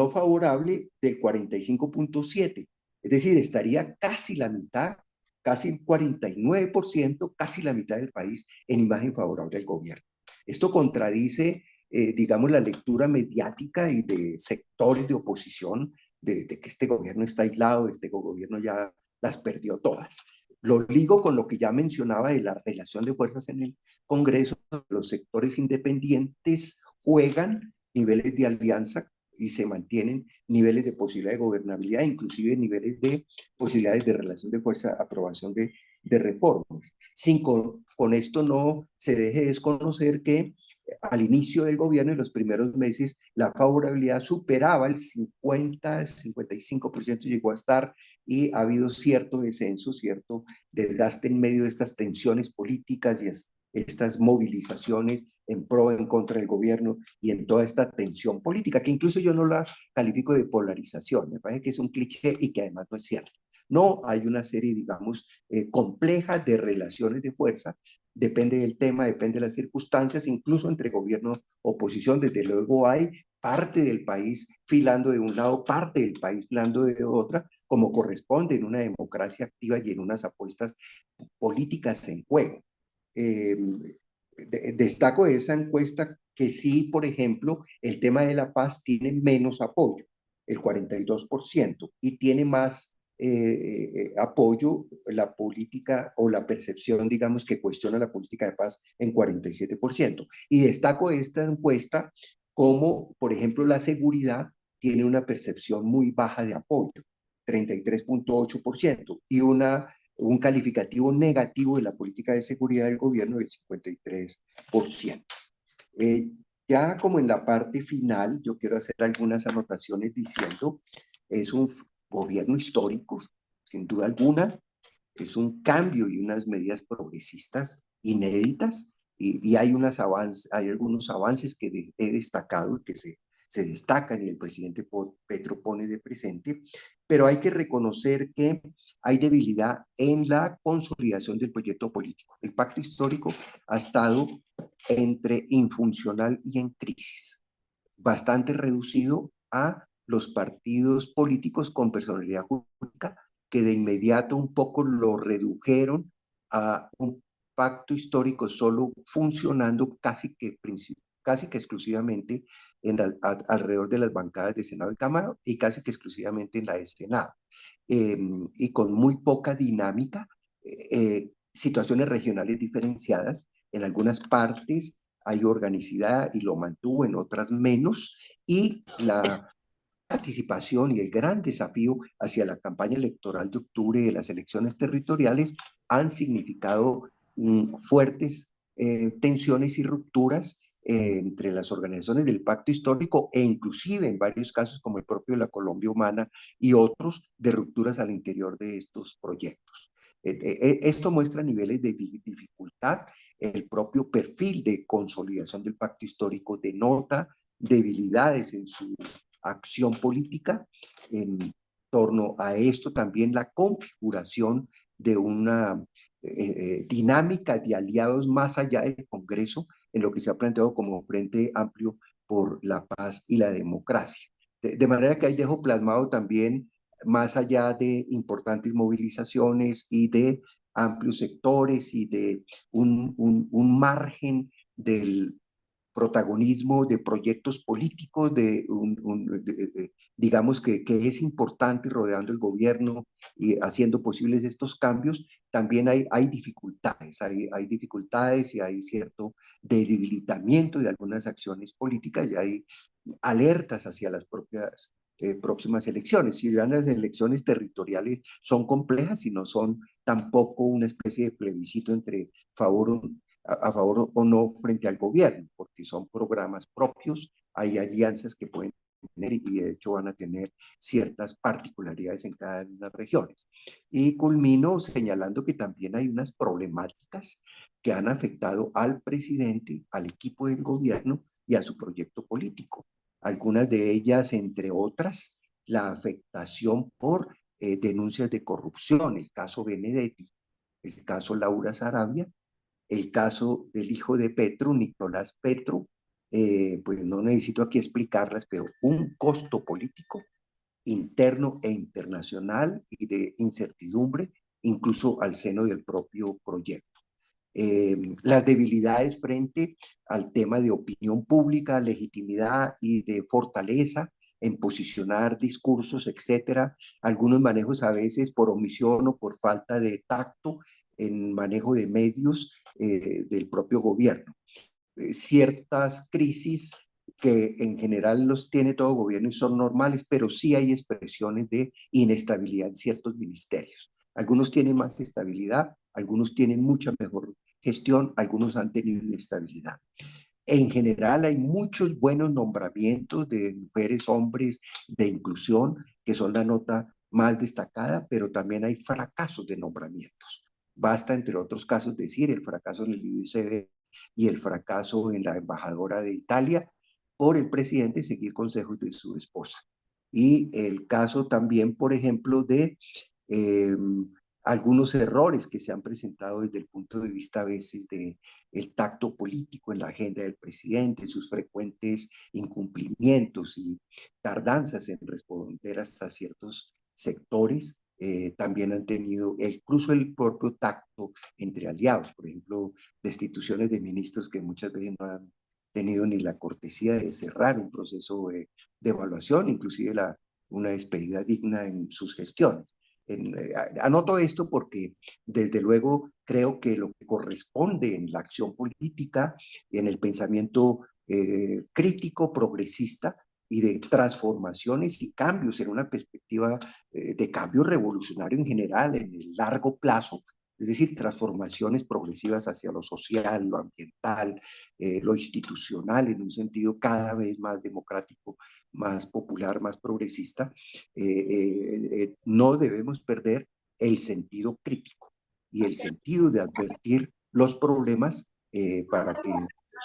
favorable del 45.7%. Es decir, estaría casi la mitad, casi el 49%, casi la mitad del país en imagen favorable al gobierno. Esto contradice, digamos, la lectura mediática y de sectores de oposición de que este gobierno está aislado, este gobierno ya las perdió todas. Lo ligo con lo que ya mencionaba de la relación de fuerzas en el Congreso. Los sectores independientes juegan niveles de alianza y se mantienen niveles de posibilidad de gobernabilidad, inclusive niveles de posibilidades de relación de fuerza, aprobación de reformas. Con esto no se deje desconocer que al inicio del gobierno, en los primeros meses, la favorabilidad superaba el 50-55%, llegó a estar, y ha habido cierto descenso, cierto desgaste en medio de estas tensiones políticas y estas movilizaciones en pro, en contra del gobierno y en toda esta tensión política, que incluso yo no la califico de polarización, me parece que es un cliché y que además no es cierto. No, hay una serie, digamos, compleja de relaciones de fuerza, depende del tema, depende de las circunstancias, incluso entre gobierno y oposición, desde luego hay parte del país filando de un lado, parte del país filando de otra, como corresponde en una democracia activa y en unas apuestas políticas en juego. Eh, Destaco de esa encuesta que sí, por ejemplo, el tema de la paz tiene menos apoyo, el 42%, y tiene más apoyo la política o la percepción, digamos, que cuestiona la política de paz en 47%. Y destaco esta encuesta como, por ejemplo, la seguridad tiene una percepción muy baja de apoyo, 33.8%, y un calificativo negativo de la política de seguridad del gobierno del 53%. Eh, ya como en la parte final, yo quiero hacer algunas anotaciones diciendo, es un gobierno histórico, sin duda alguna, es un cambio y unas medidas progresistas inéditas, y hay, hay algunos avances que he destacado y que se destacan y el presidente Petro pone de presente, pero hay que reconocer que hay debilidad en la consolidación del proyecto político. El pacto histórico ha estado entre infuncional y en crisis, bastante reducido a los partidos políticos con personalidad jurídica, que de inmediato un poco lo redujeron a un pacto histórico solo funcionando casi que exclusivamente alrededor de las bancadas de Senado y Cámara, y casi que exclusivamente en la de Senado, y con muy poca dinámica, situaciones regionales diferenciadas. En algunas partes hay organicidad y lo mantuvo, en otras menos, y la participación y el gran desafío hacia la campaña electoral de octubre de las elecciones territoriales han significado fuertes tensiones y rupturas entre las organizaciones del pacto histórico, e inclusive en varios casos como el propio de la Colombia Humana y otros, de rupturas al interior de estos proyectos. Esto muestra niveles de dificultad. El propio perfil de consolidación del pacto histórico denota debilidades en su acción política. En torno a esto también la configuración de una dinámica de aliados más allá del Congreso, en lo que se ha planteado como Frente Amplio por la Paz y la Democracia. De manera que ahí dejo plasmado también, más allá de importantes movilizaciones y de amplios sectores y de un margen del protagonismo de proyectos políticos, digamos que es importante rodeando el gobierno y haciendo posibles estos cambios, también hay dificultades, hay dificultades y hay cierto debilitamiento de algunas acciones políticas y hay alertas hacia las propias próximas elecciones. Si bien las elecciones territoriales son complejas y no son tampoco una especie de plebiscito entre a favor o no frente al gobierno, porque son programas propios, hay alianzas que pueden tener y de hecho van a tener ciertas particularidades en cada una de las regiones. Y culmino señalando que también hay unas problemáticas que han afectado al presidente, al equipo del gobierno y a su proyecto político. Algunas de ellas, entre otras, la afectación por denuncias de corrupción, el caso Benedetti, el caso Laura Sarabia, el caso del hijo de Petro, Nicolás Petro, pues no necesito aquí explicarlas, pero un costo político interno e internacional y de incertidumbre, incluso al seno del propio proyecto. Las debilidades frente al tema de opinión pública, legitimidad y de fortaleza en posicionar discursos, etcétera. Algunos manejos a veces por omisión o por falta de tacto en manejo de medios del propio gobierno. Ciertas crisis que en general los tiene todo gobierno y son normales, pero sí hay expresiones de inestabilidad en ciertos ministerios. Algunos tienen más estabilidad, algunos tienen mucha mejor gestión, algunos han tenido inestabilidad. En general hay muchos buenos nombramientos de mujeres, hombres, de inclusión, que son la nota más destacada, pero también hay fracasos de nombramientos. Basta, entre otros casos, decir el fracaso en el IBCB y el fracaso en la embajadora de Italia por el presidente seguir consejos de su esposa. Y el caso también, por ejemplo, de eh, algunos errores que se han presentado desde el punto de vista a veces de el tacto político en la agenda del presidente, sus frecuentes incumplimientos y tardanzas en responder hasta ciertos sectores, también han tenido incluso el propio tacto entre aliados, por ejemplo, destituciones de ministros que muchas veces no han tenido ni la cortesía de cerrar un proceso de evaluación, inclusive una despedida digna en sus gestiones. Anoto esto porque desde luego creo que lo que corresponde en la acción política, en el pensamiento crítico, progresista y de transformaciones y cambios en una perspectiva de cambio revolucionario en general, en el largo plazo, es decir, transformaciones progresivas hacia lo social, lo ambiental, lo institucional, en un sentido cada vez más democrático, más popular, más progresista, no debemos perder el sentido crítico y el sentido de advertir los problemas para que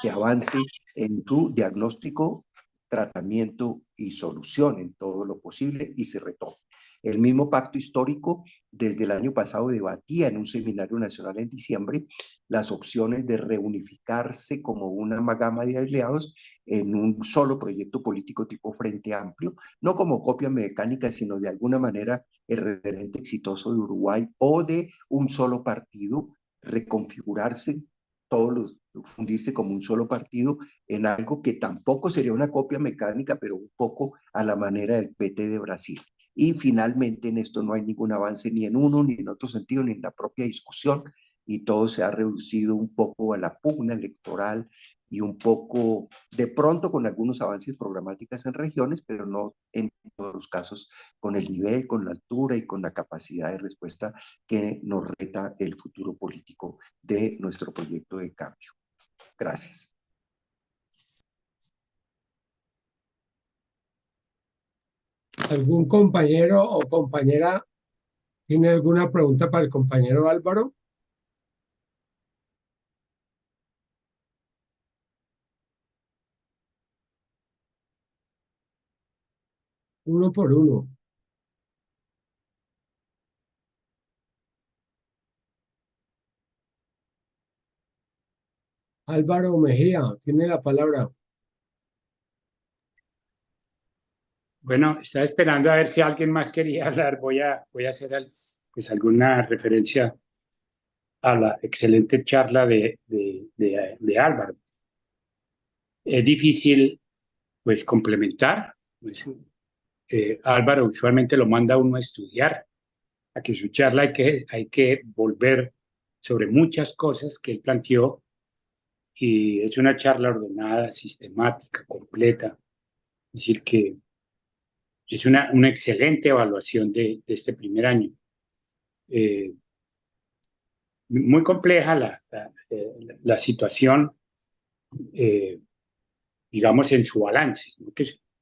se avance en tu diagnóstico, tratamiento y solución en todo lo posible y se retome. El mismo pacto histórico desde el año pasado debatía en un seminario nacional en diciembre las opciones de reunificarse como una gama de aliados en un solo proyecto político tipo Frente Amplio, no como copia mecánica, sino de alguna manera el referente exitoso de Uruguay o de un solo partido, reconfigurarse todos los fundirse como un solo partido en algo que tampoco sería una copia mecánica, pero un poco a la manera del PT de Brasil. Y finalmente en esto no hay ningún avance ni en uno ni en otro sentido, ni en la propia discusión, y todo se ha reducido un poco a la pugna electoral y un poco, de pronto, con algunos avances programáticos en regiones, pero no en todos los casos con el nivel, con la altura y con la capacidad de respuesta que nos reta el futuro político de nuestro proyecto de cambio. Gracias. ¿Algún compañero o compañera tiene alguna pregunta para el compañero Álvaro? Uno por uno. Álvaro Mejía, tiene la palabra. Bueno, estaba esperando a ver si alguien más quería hablar. Voy a hacer pues alguna referencia a la excelente charla de Álvaro. Es difícil, pues, complementar. Pues, Álvaro usualmente lo manda a uno a estudiar, a que su charla hay que volver sobre muchas cosas que él planteó, y es una charla ordenada, sistemática, completa. Es decir, que es una excelente evaluación de este primer año. Muy compleja la situación, eh, digamos, en su balance, ¿no?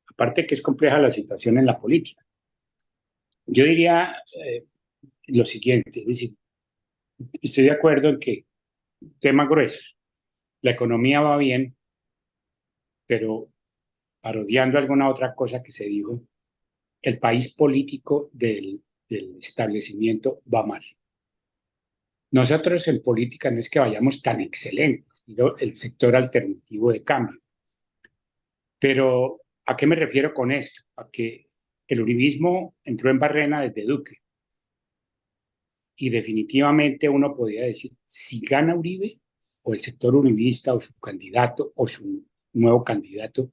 Aparte que es compleja la situación en la política. Yo diría lo siguiente, es decir, estoy de acuerdo en que temas gruesos, la economía va bien, pero parodiando alguna otra cosa que se dijo, el país político del establecimiento va mal. Nosotros en política no es que vayamos tan excelentes, digo, el sector alternativo de cambio. Pero, ¿a qué me refiero con esto? A que el uribismo entró en Barrena desde Duque. Y definitivamente uno podría decir, si gana Uribe, o el sector uribista, o su candidato, o su nuevo candidato,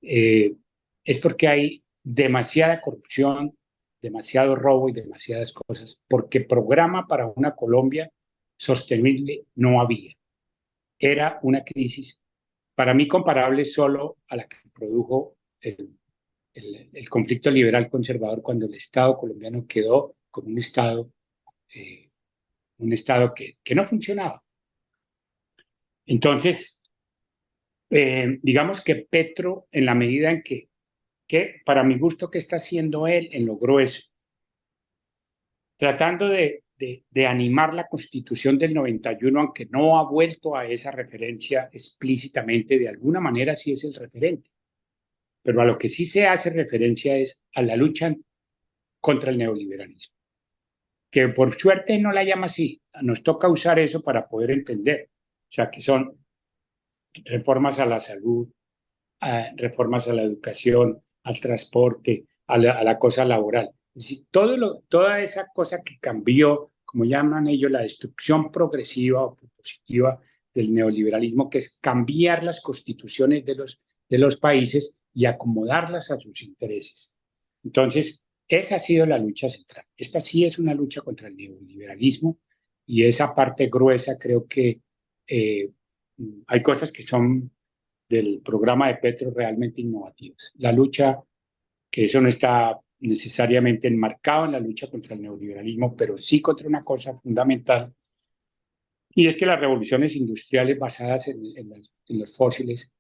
es porque hay demasiada corrupción, demasiado robo y demasiadas cosas, porque programa para una Colombia sostenible no había. Era una crisis, para mí comparable solo a la que produjo el conflicto liberal conservador cuando el Estado colombiano quedó como un Estado que no funcionaba. Entonces, digamos que Petro, en la medida en que para mi gusto, ¿qué está haciendo él en lo grueso? Tratando de animar la Constitución del 91, aunque no ha vuelto a esa referencia explícitamente, de alguna manera sí es el referente. Pero a lo que sí se hace referencia es a la lucha contra el neoliberalismo, que por suerte no la llama así. Nos toca usar eso para poder entender. O sea, que son reformas a la salud, reformas a la educación, al transporte, a la cosa laboral. Es decir, toda esa cosa que cambió, como llaman ellos, la destrucción progresiva o propositiva del neoliberalismo, que es cambiar las constituciones de los países y acomodarlas a sus intereses. Entonces, esa ha sido la lucha central. Esta sí es una lucha contra el neoliberalismo, y esa parte gruesa creo que eh, hay cosas que son del programa de Petro realmente innovativas. La lucha, que eso no está necesariamente enmarcado en la lucha contra el neoliberalismo, pero sí contra una cosa fundamental, y es que las revoluciones industriales basadas en los fósiles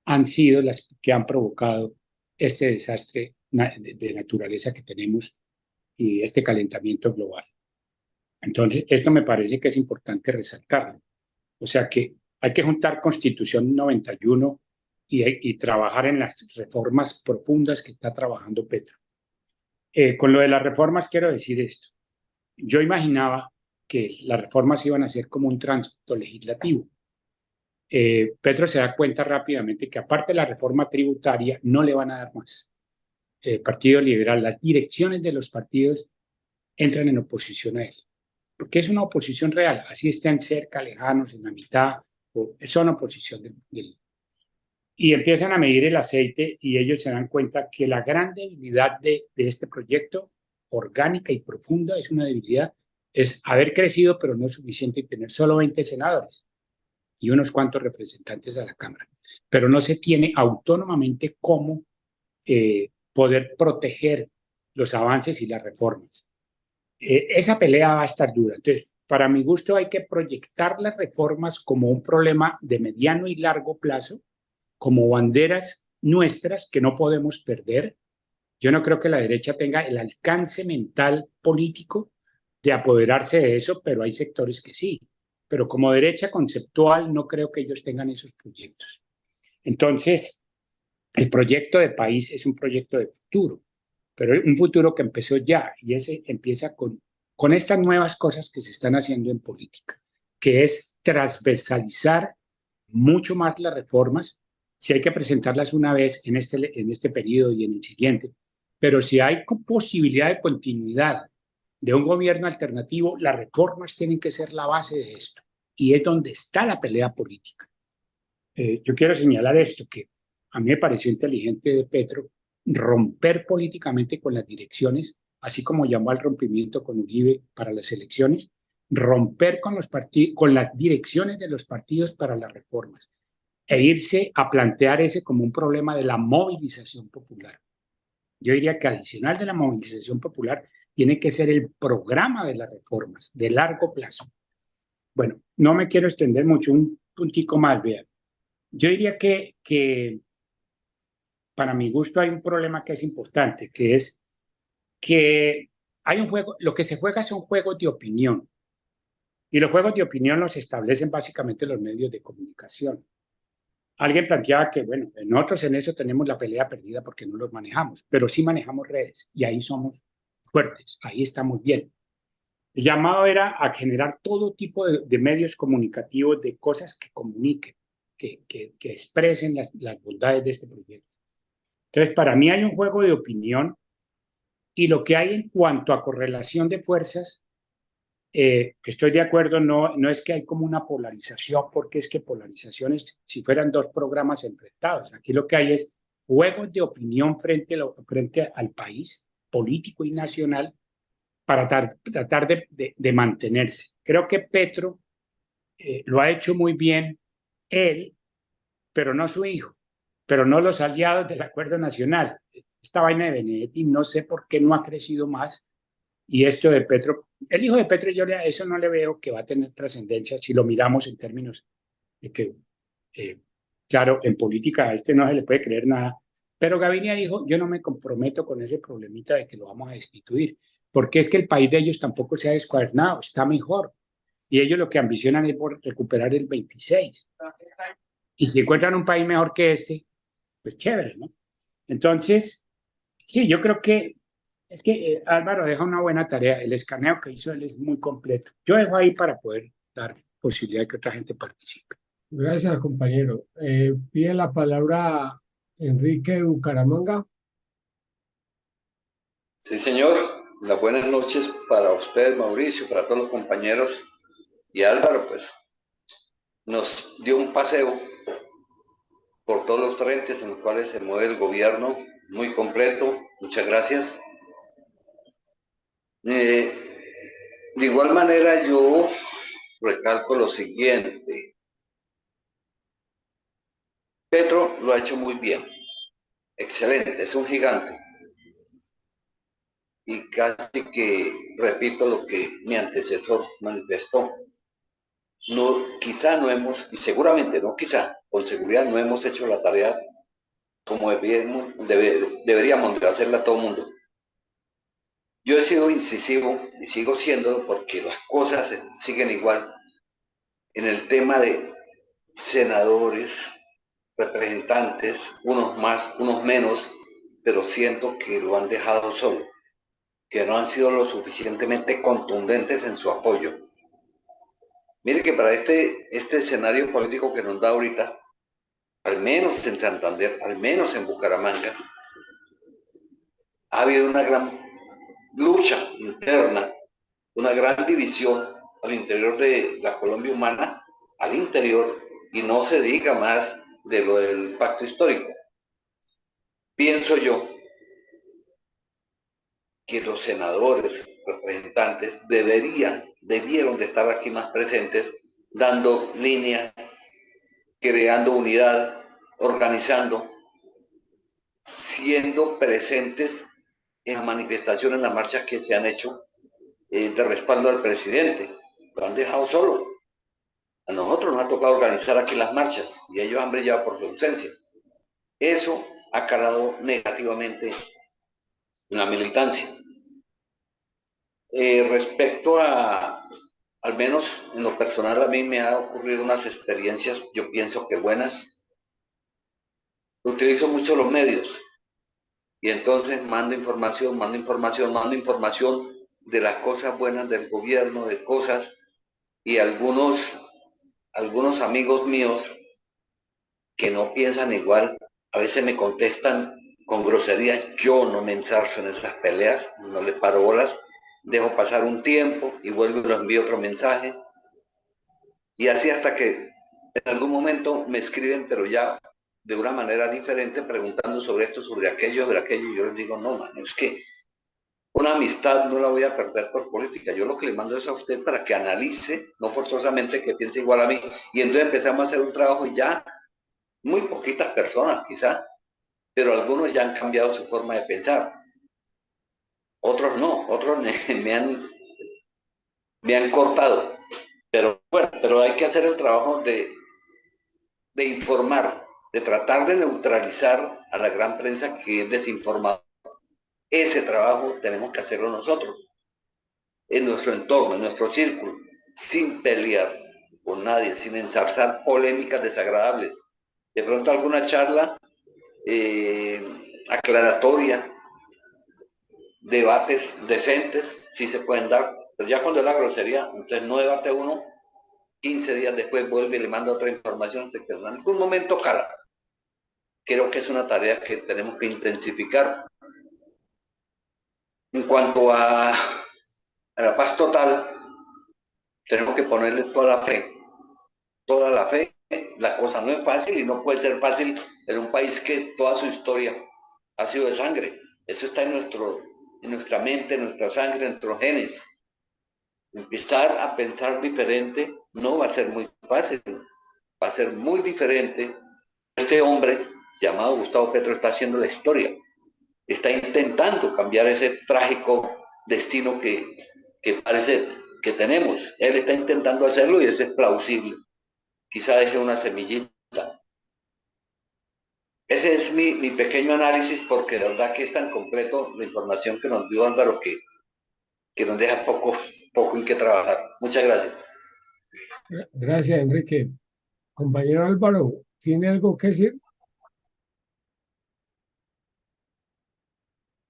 han sido las que han provocado este desastre de naturaleza que tenemos y este calentamiento global. Entonces, esto me parece que es importante resaltarlo. O sea que hay que juntar Constitución 91 y trabajar en las reformas profundas que está trabajando Petro. Con lo de las reformas quiero decir esto. Yo imaginaba que las reformas iban a ser como un tránsito legislativo. Petro se da cuenta rápidamente que aparte de la reforma tributaria no le van a dar más. Partido Liberal, las direcciones de los partidos entran en oposición a él, porque es una oposición real, así estén cerca, lejanos, en la mitad, son oposición y empiezan a medir el aceite, y ellos se dan cuenta que la gran debilidad de este proyecto, orgánica y profunda, es una debilidad, es haber crecido, pero no es suficiente, y tener solo 20 senadores y unos cuantos representantes a la Cámara. Pero no se tiene autónomamente cómo poder proteger los avances y las reformas. Esa pelea va a estar dura. Entonces, para mi gusto, hay que proyectar las reformas como un problema de mediano y largo plazo, como banderas nuestras que no podemos perder. Yo no creo que la derecha tenga el alcance mental político de apoderarse de eso, pero hay sectores que sí. Pero como derecha conceptual, no creo que ellos tengan esos proyectos. Entonces, el proyecto de país es un proyecto de futuro, pero un futuro que empezó ya, y ese empieza con estas nuevas cosas que se están haciendo en política, que es transversalizar mucho más las reformas. Si hay que presentarlas una vez en este periodo y en el siguiente, pero si hay posibilidad de continuidad de un gobierno alternativo, las reformas tienen que ser la base de esto, y es donde está la pelea política. yo quiero señalar esto, que a mí me pareció inteligente de Petro romper políticamente con las direcciones, así como llamó al rompimiento con Uribe para las elecciones, romper con, con las direcciones de los partidos para las reformas e irse a plantear ese como un problema de la movilización popular. Yo diría que adicional de la movilización popular, tiene que ser el programa de las reformas de largo plazo. Bueno, no me quiero extender mucho, un puntico más, vean. Yo diría que para mi gusto hay un problema que es importante, que es que hay un juego, lo que se juega son juegos de opinión, y los juegos de opinión los establecen básicamente los medios de comunicación. Alguien planteaba que, bueno, nosotros en eso tenemos la pelea perdida porque no los manejamos, pero sí manejamos redes y ahí somos fuertes, ahí estamos bien. El llamado era a generar todo tipo de medios comunicativos, de cosas que comuniquen, que expresen las bondades de este proyecto. Entonces, para mí hay un juego de opinión y lo que hay en cuanto a correlación de fuerzas, que estoy de acuerdo, no es que hay como una polarización, porque es que polarizaciones, si fueran dos programas enfrentados, aquí lo que hay es juegos de opinión frente al país político y nacional para tratar de mantenerse. Creo que Petro lo ha hecho muy bien él, pero no su hijo, pero no los aliados del Acuerdo Nacional. Esta vaina de Benedetti no sé por qué no ha crecido más, y esto de Petro, el hijo de Petro, yo eso no le veo que va a tener trascendencia si lo miramos en términos de que, claro, en política a este no se le puede creer nada, pero Gaviria dijo, yo no me comprometo con ese problemita de que lo vamos a destituir, porque es que el país de ellos tampoco se ha descuadernado, está mejor, y ellos lo que ambicionan es por recuperar el 26, y si encuentran un país mejor que este, pues chévere, ¿no? Entonces, sí, yo creo que es que Álvaro deja una buena tarea. El escaneo que hizo él es muy completo. Yo dejo ahí para poder dar posibilidad de que otra gente participe. Gracias, compañero. Pide la palabra Enrique Bucaramanga. Sí, señor. Las buenas noches para usted, Mauricio, para todos los compañeros. Y Álvaro, pues, nos dio un paseo por todos los frentes en los cuales se mueve el gobierno, muy completo. Muchas gracias. De igual manera, yo recalco lo siguiente. Petro lo ha hecho muy bien. Excelente, es un gigante. Y casi que repito lo que mi antecesor manifestó. No, quizá no hemos, y seguramente no quizá, con seguridad no hemos hecho la tarea como deberíamos de hacerla todo el mundo. Yo he sido incisivo y sigo siéndolo porque las cosas siguen igual en el tema de senadores, representantes, unos más, unos menos, pero siento que lo han dejado solo, que no han sido lo suficientemente contundentes en su apoyo. Mire que para este escenario político que nos da ahorita, al menos en Santander, al menos en Bucaramanga, ha habido una gran lucha interna, una gran división al interior de la Colombia humana, al interior, y no se diga más de lo del pacto histórico. Pienso yo que los senadores, representantes, debieron de estar aquí más presentes, dando línea, creando unidad, organizando, siendo presentes en las manifestaciones, en las marchas que se han hecho de respaldo al presidente. Lo han dejado solo. A nosotros nos ha tocado organizar aquí las marchas y ellos han brillado por su ausencia. Eso ha calado negativamente en la militancia. Respecto a, al menos en lo personal, a mí me ha ocurrido unas experiencias, yo pienso que buenas. Utilizo mucho los medios y entonces mando información de las cosas buenas del gobierno, de cosas, y algunos amigos míos que no piensan igual, a veces me contestan con groserías. Yo no me enzarzo en esas peleas, no les paro bolas, dejo pasar un tiempo y vuelvo y les envío otro mensaje, y así hasta que en algún momento me escriben, pero ya de una manera diferente, preguntando sobre esto, sobre aquello, y yo les digo, no, man, es que una amistad no la voy a perder por política. Yo lo que le mando es a usted para que analice, no forzosamente que piense igual a mí. Y entonces empezamos a hacer un trabajo y ya muy poquitas personas quizá, pero algunos ya han cambiado su forma de pensar. Otros no, otros me han cortado. Pero bueno, pero hay que hacer el trabajo de informar, de tratar de neutralizar a la gran prensa que es desinformada. Ese trabajo tenemos que hacerlo nosotros, en nuestro entorno, en nuestro círculo, sin pelear con nadie, sin ensalzar polémicas desagradables. De pronto alguna charla aclaratoria, debates decentes, sí se pueden dar, pero ya cuando es la grosería, entonces no debate uno, 15 días después vuelve y le manda otra información, que en algún momento cala. Creo que es una tarea que tenemos que intensificar. En cuanto a la paz total, tenemos que ponerle toda la fe, toda la fe. La cosa no es fácil y no puede ser fácil en un país que toda su historia ha sido de sangre. Eso está en nuestra mente, en nuestra sangre, en nuestros genes. Empezar a pensar diferente no va a ser muy fácil, va a ser muy diferente. Este hombre llamado Gustavo Petro está haciendo la historia, está intentando cambiar ese trágico destino que parece que tenemos. Él está intentando hacerlo y eso es plausible. Quizá deje una semillita. Ese es mi pequeño análisis porque de verdad que es tan completo la información que nos dio Álvaro que nos deja poco en qué trabajar. Muchas gracias. Gracias, Enrique. Compañero Álvaro, ¿tiene algo que decir?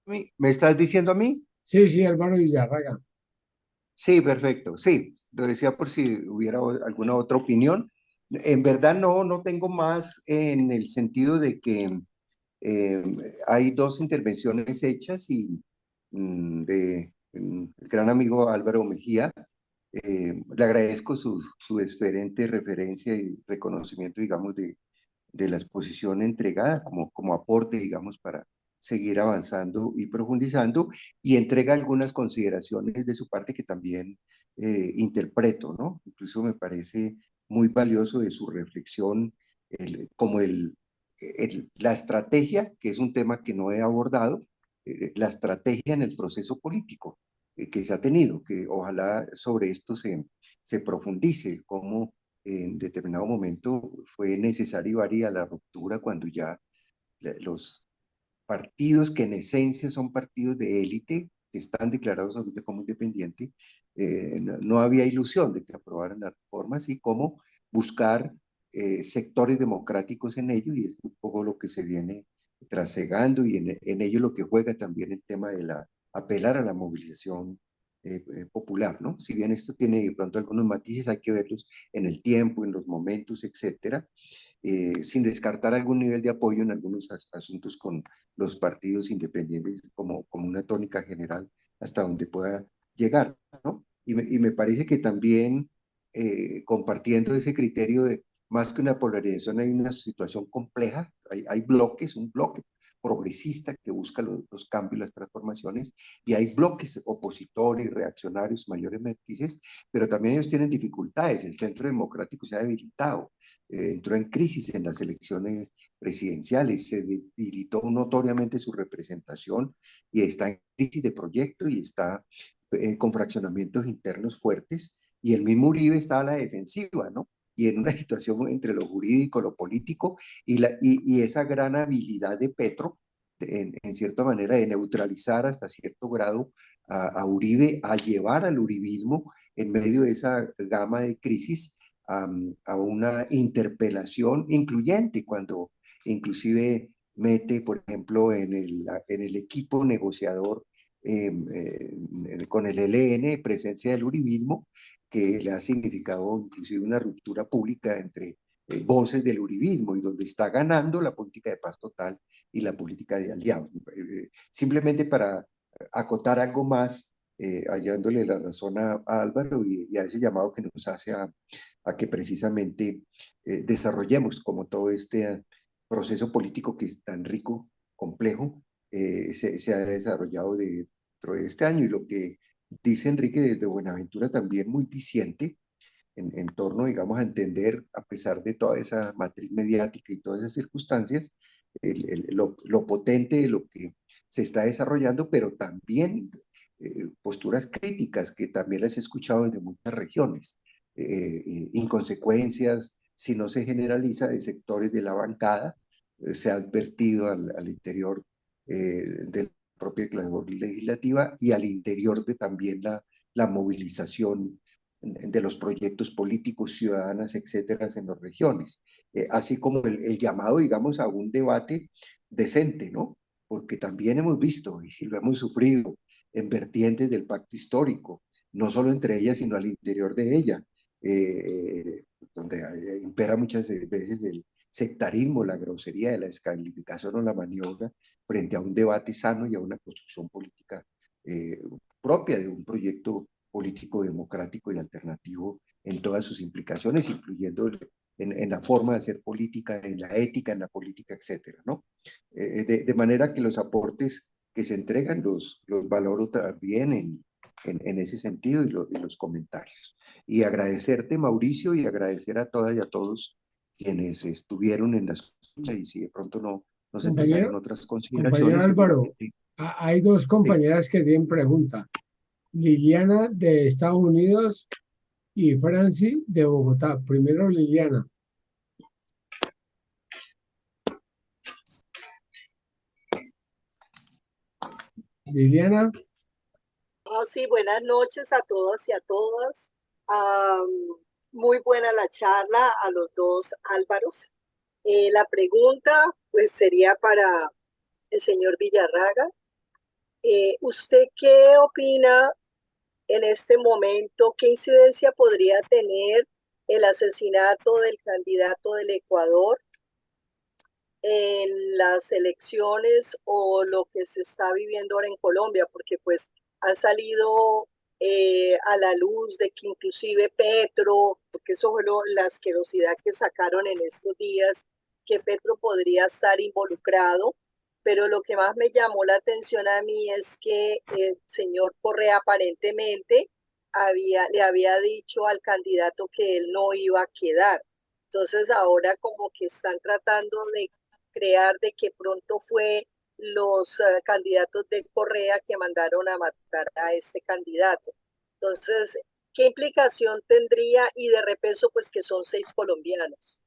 ¿Me estás diciendo a mí? Sí, sí, Álvaro Villarraga. Sí, perfecto. Sí, lo decía por si hubiera alguna otra opinión. En verdad no tengo más en el sentido de que eh, hay dos intervenciones hechas y el gran amigo Álvaro Mejía, le agradezco su diferente referencia y reconocimiento, digamos, de la exposición entregada como aporte, digamos, para seguir avanzando y profundizando, y entrega algunas consideraciones de su parte que también interpreto, ¿no? Incluso me parece muy valioso de su reflexión, como la estrategia, que es un tema que no he abordado, la estrategia en el proceso político que se ha tenido, que ojalá sobre esto se profundice, cómo en determinado momento fue necesaria y varía la ruptura cuando ya los partidos que en esencia son partidos de élite, que están declarados ahorita como independientes, no había ilusión de que aprobaran las reformas y cómo buscar sectores democráticos en ello, y es un poco lo que se viene trasegando, y en ello lo que juega también el tema de apelar a la movilización popular, ¿no? Si bien esto tiene de pronto algunos matices, hay que verlos en el tiempo, en los momentos, etcétera, sin descartar algún nivel de apoyo en algunos asuntos con los partidos independientes como una tónica general hasta donde pueda llegar, ¿no? Y me parece que también compartiendo ese criterio de más que una polarización, hay una situación compleja, hay bloques, un bloque progresista que busca los cambios, las transformaciones, y hay bloques opositores, reaccionarios, mayores matices, pero también ellos tienen dificultades. El centro democrático se ha debilitado, entró en crisis en las elecciones presidenciales, se debilitó notoriamente su representación y está en crisis de proyecto y está con fraccionamientos internos fuertes, y el mismo Uribe está a la defensiva, ¿no? Y en una situación entre lo jurídico, lo político y esa gran habilidad de Petro, en cierta manera, de neutralizar hasta cierto grado a Uribe, a llevar al uribismo en medio de esa gama de crisis a una interpelación incluyente, cuando inclusive mete, por ejemplo, en el equipo negociador con el ELN, presencia del uribismo, que le ha significado inclusive una ruptura pública entre voces del uribismo, y donde está ganando la política de paz total y la política de aliados. Simplemente para acotar algo más, hallándole la razón a Álvaro y a ese llamado que nos hace a que precisamente desarrollemos como todo este proceso político que es tan rico, complejo, se ha desarrollado dentro de este año. Y lo que dice Enrique desde Buenaventura también muy diciente en torno, digamos, a entender, a pesar de toda esa matriz mediática y todas esas circunstancias, lo potente de lo que se está desarrollando, pero también posturas críticas que también las he escuchado desde muchas regiones, inconsecuencias, si no se generaliza, de sectores de la bancada. Se ha advertido al interior de la propia clase legislativa y al interior de también la movilización de los proyectos políticos, ciudadanas, etcétera, en las regiones. Así como el llamado, digamos, a un debate decente, ¿no? Porque también hemos visto y lo hemos sufrido en vertientes del pacto histórico, no solo entre ellas, sino al interior de ella, donde impera muchas veces el sectarismo, la grosería, la descalificación o la maniobra frente a un debate sano y a una construcción política propia de un proyecto político democrático y alternativo en todas sus implicaciones, incluyendo en la forma de hacer política, en la ética, en la política, etcétera, ¿no? De manera que los aportes que se entregan los valoro también en ese sentido y los comentarios. Y agradecerte, Mauricio, y agradecer a todas y a todos quienes estuvieron en la escucha y si de pronto no se entregaron Compañero, otras compañero consideraciones, Álvaro, seguramente. hay dos Sí. compañeras que tienen pregunta. Liliana de Estados Unidos y Franci de Bogotá. Primero Liliana. Liliana, Oh, sí, buenas noches a todas y a todas. Am, Muy buena la charla a los dos Álvaros. La pregunta, pues, sería para el señor Villarraga. ¿Usted qué opina en este momento? ¿Qué incidencia podría tener el asesinato del candidato del Ecuador en las elecciones o lo que se está viviendo ahora en Colombia? Porque pues han salido a la luz de que inclusive Petro, porque eso fue la asquerosidad que sacaron en estos días, que Petro podría estar involucrado. Pero lo que más me llamó la atención a mí es que el señor Correa aparentemente le había dicho al candidato que él no iba a quedar. Entonces ahora como que están tratando de crear de que pronto fue los candidatos de Correa que mandaron a matar a este candidato. Entonces, ¿qué implicación tendría? Y de repeso, pues que son 6 colombianos.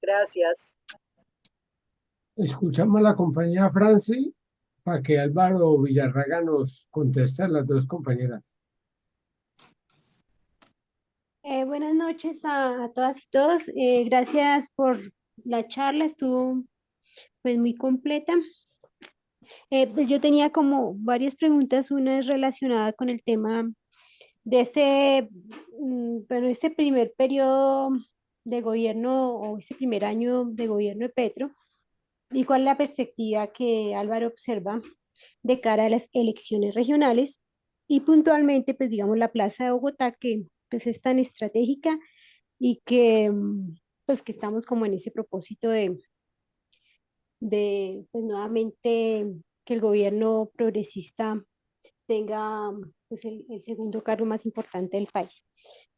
Gracias. escuchamos a la compañera Franci para que Álvaro Villarraga nos conteste a las dos compañeras. Buenas noches a todas y todos. Gracias por la charla, estuvo pues muy completa. Pues yo tenía como varias preguntas, una es relacionada con el tema de bueno, este primer periodo de gobierno o este primer año de gobierno de Petro y cuál es la perspectiva que Álvaro observa de cara a las elecciones regionales y puntualmente, pues digamos, la Plaza de Bogotá, que pues es tan estratégica y que pues que estamos como en ese propósito de pues nuevamente que el gobierno progresista tenga pues el segundo cargo más importante del país.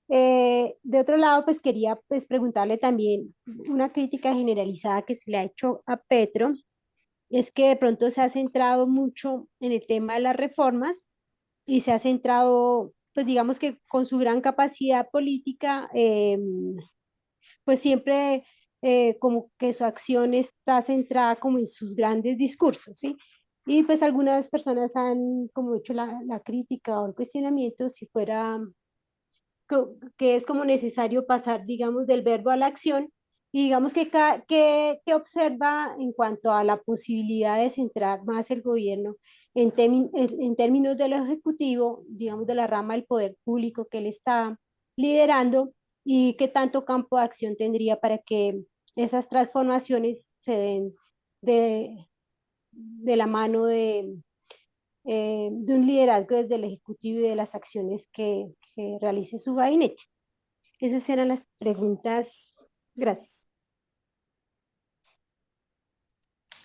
De otro lado, pues quería pues preguntarle también una crítica generalizada que se le ha hecho a Petro, es que de pronto se ha centrado mucho en el tema de las reformas y se ha centrado, pues digamos que con su gran capacidad política, pues siempre como que su acción está centrada como en sus grandes discursos, ¿sí? Y pues algunas personas han como hecho la crítica o el cuestionamiento si fuera que es como necesario pasar, digamos, del verbo a la acción y digamos que observa en cuanto a la posibilidad de centrar más el gobierno en términos del ejecutivo, digamos, de la rama del poder público que él está liderando y qué tanto campo de acción tendría para que esas transformaciones se den de, de la mano de un liderazgo desde el Ejecutivo y de las acciones que realice su gabinete. Esas eran las preguntas. Gracias.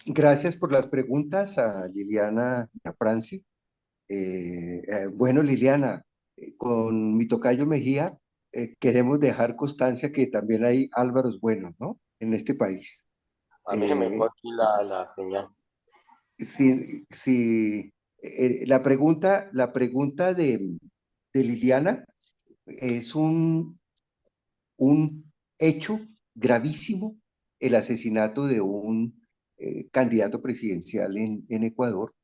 Gracias por las preguntas a Liliana y a Franci. Bueno, Liliana, con mi tocayo Mejía, queremos dejar constancia que también hay Álvaros buenos, ¿no? En este país. A mí se me fue Eh, aquí la señal. si, la pregunta de Liliana es un hecho gravísimo, el asesinato de un candidato presidencial en Ecuador,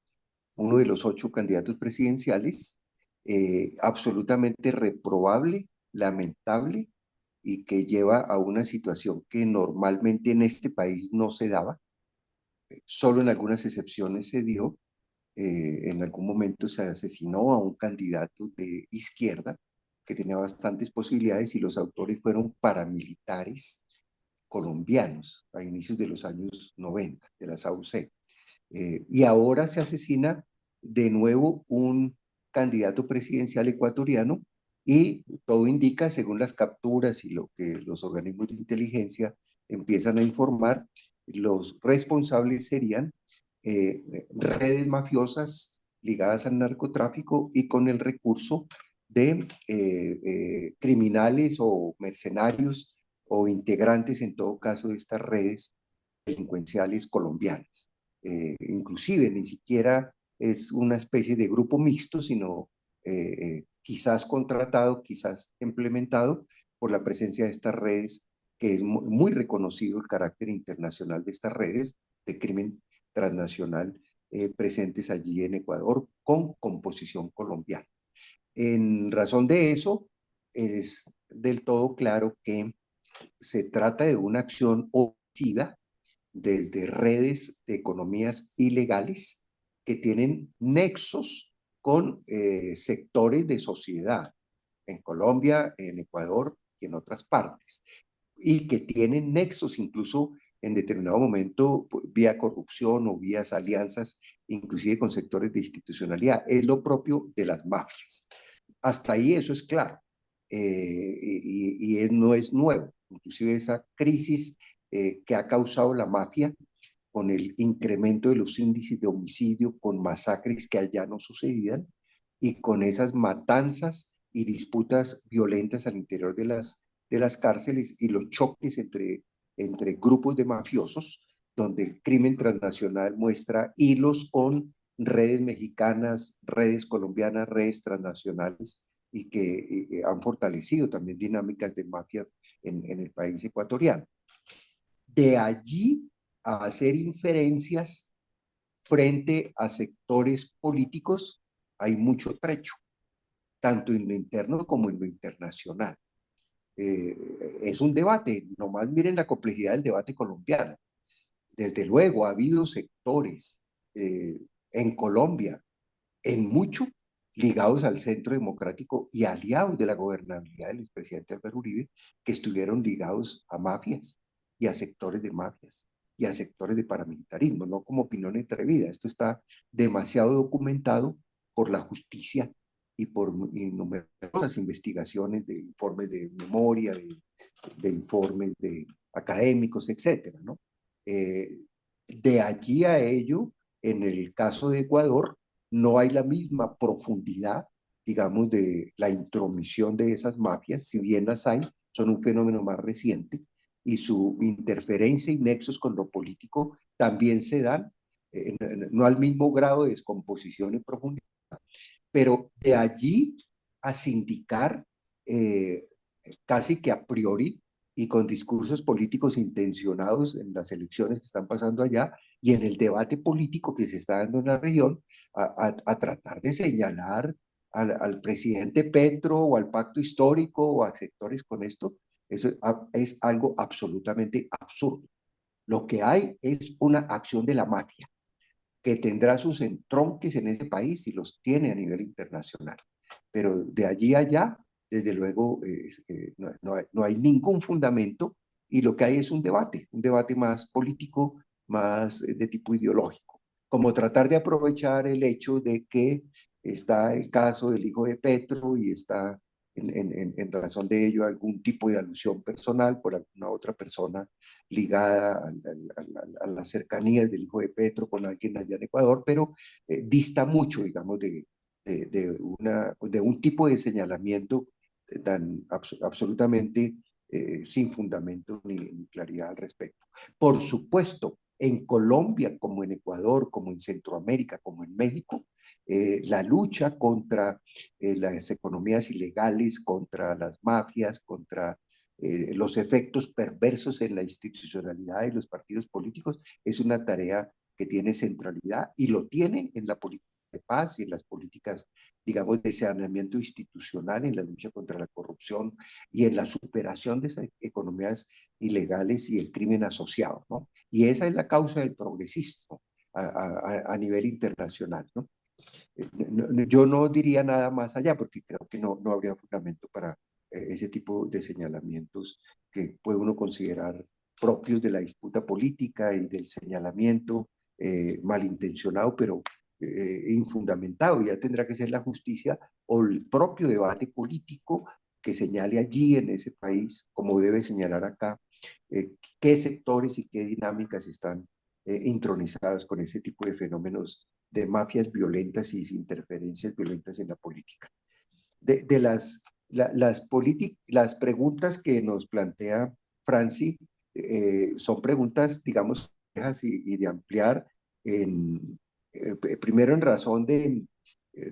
uno de los 8 candidatos presidenciales, absolutamente reprobable, lamentable, y que lleva a una situación que normalmente en este país no se daba, solo en algunas excepciones se dio. En algún momento se asesinó a un candidato de izquierda que tenía bastantes posibilidades y los autores fueron paramilitares colombianos a inicios de los años 90, de las AUC. Y ahora se asesina de nuevo un candidato presidencial ecuatoriano y todo indica, según las capturas y lo que los organismos de inteligencia empiezan a informar, los responsables serían redes mafiosas ligadas al narcotráfico y con el recurso de criminales o mercenarios o integrantes, en todo caso, de estas redes delincuenciales colombianas. Inclusive ni siquiera es una especie de grupo mixto, sino quizás contratado, quizás implementado por la presencia de estas redes, que es muy reconocido el carácter internacional de estas redes de crimen transnacional presentes allí en Ecuador con composición colombiana. En razón de eso, es del todo claro que se trata de una acción homicida desde redes de economías ilegales que tienen nexos con sectores de sociedad en Colombia, en Ecuador y en otras partes, y que tienen nexos incluso en determinado momento vía corrupción o vías alianzas, inclusive con sectores de institucionalidad. Es lo propio de las mafias. Hasta ahí eso es claro. No es nuevo. Inclusive esa crisis que ha causado la mafia con el incremento de los índices de homicidio, con masacres que allá no sucedían y con esas matanzas y disputas violentas al interior de las cárceles y los choques entre grupos de mafiosos, donde el crimen transnacional muestra hilos con redes mexicanas, redes colombianas, redes transnacionales y que han fortalecido también dinámicas de mafia en el país ecuatoriano. De allí a hacer inferencias frente a sectores políticos, hay mucho trecho, tanto en lo interno como en lo internacional. Es un debate, nomás miren la complejidad del debate colombiano. Desde luego, ha habido sectores en Colombia, en mucho, ligados al centro democrático y aliados de la gobernabilidad del expresidente Álvaro Uribe, que estuvieron ligados a mafias y a sectores de mafias y a sectores de paramilitarismo, no como opinión atrevida. Esto está demasiado documentado por la justicia y por numerosas investigaciones de informes de memoria, de informes de académicos, etcétera, ¿no? De allí a ello, en el caso de Ecuador, no hay la misma profundidad, digamos, de la intromisión de esas mafias, si bien las hay, son un fenómeno más reciente, y su interferencia y nexos con lo político también se dan, no al mismo grado de descomposición y profundidad, pero de allí a sindicar casi que a priori y con discursos políticos intencionados en las elecciones que están pasando allá y en el debate político que se está dando en la región, a tratar de señalar al presidente Petro o al pacto histórico o a sectores con esto, eso es algo absolutamente absurdo. Lo que hay es una acción de la mafia que tendrá sus entronques en ese país y los tiene a nivel internacional. Pero de allí a allá, desde luego, no hay ningún fundamento y lo que hay es un debate más político, más de tipo ideológico. como tratar de aprovechar el hecho de que está el caso del hijo de Petro y está en razón de ello algún tipo de alusión personal por alguna otra persona ligada a las cercanías del hijo de Petro con alguien allá en Ecuador, pero dista mucho, digamos, de un tipo de señalamiento tan absolutamente sin fundamento ni claridad al respecto. Por supuesto, en Colombia, como en Ecuador, como en Centroamérica, como en México, la lucha contra las economías ilegales, contra las mafias, contra los efectos perversos en la institucionalidad de los partidos políticos, es una tarea que tiene centralidad y lo tiene en la política de paz y en las políticas, digamos, de saneamiento institucional, en la lucha contra la corrupción y en la superación de esas economías ilegales y el crimen asociado, ¿no? Y esa es la causa del progresismo a nivel internacional, ¿no? Yo no diría nada más allá porque creo que no habría fundamento para ese tipo de señalamientos que puede uno considerar propios de la disputa política y del señalamiento malintencionado, pero infundamentado. Ya tendrá que ser la justicia o el propio debate político que señale allí en ese país, como debe señalar acá, qué sectores y qué dinámicas están intronizadas con ese tipo de fenómenos de mafias violentas y interferencias violentas en la política. De las preguntas que nos plantea Franci son preguntas, digamos, y de ampliar primero en razón de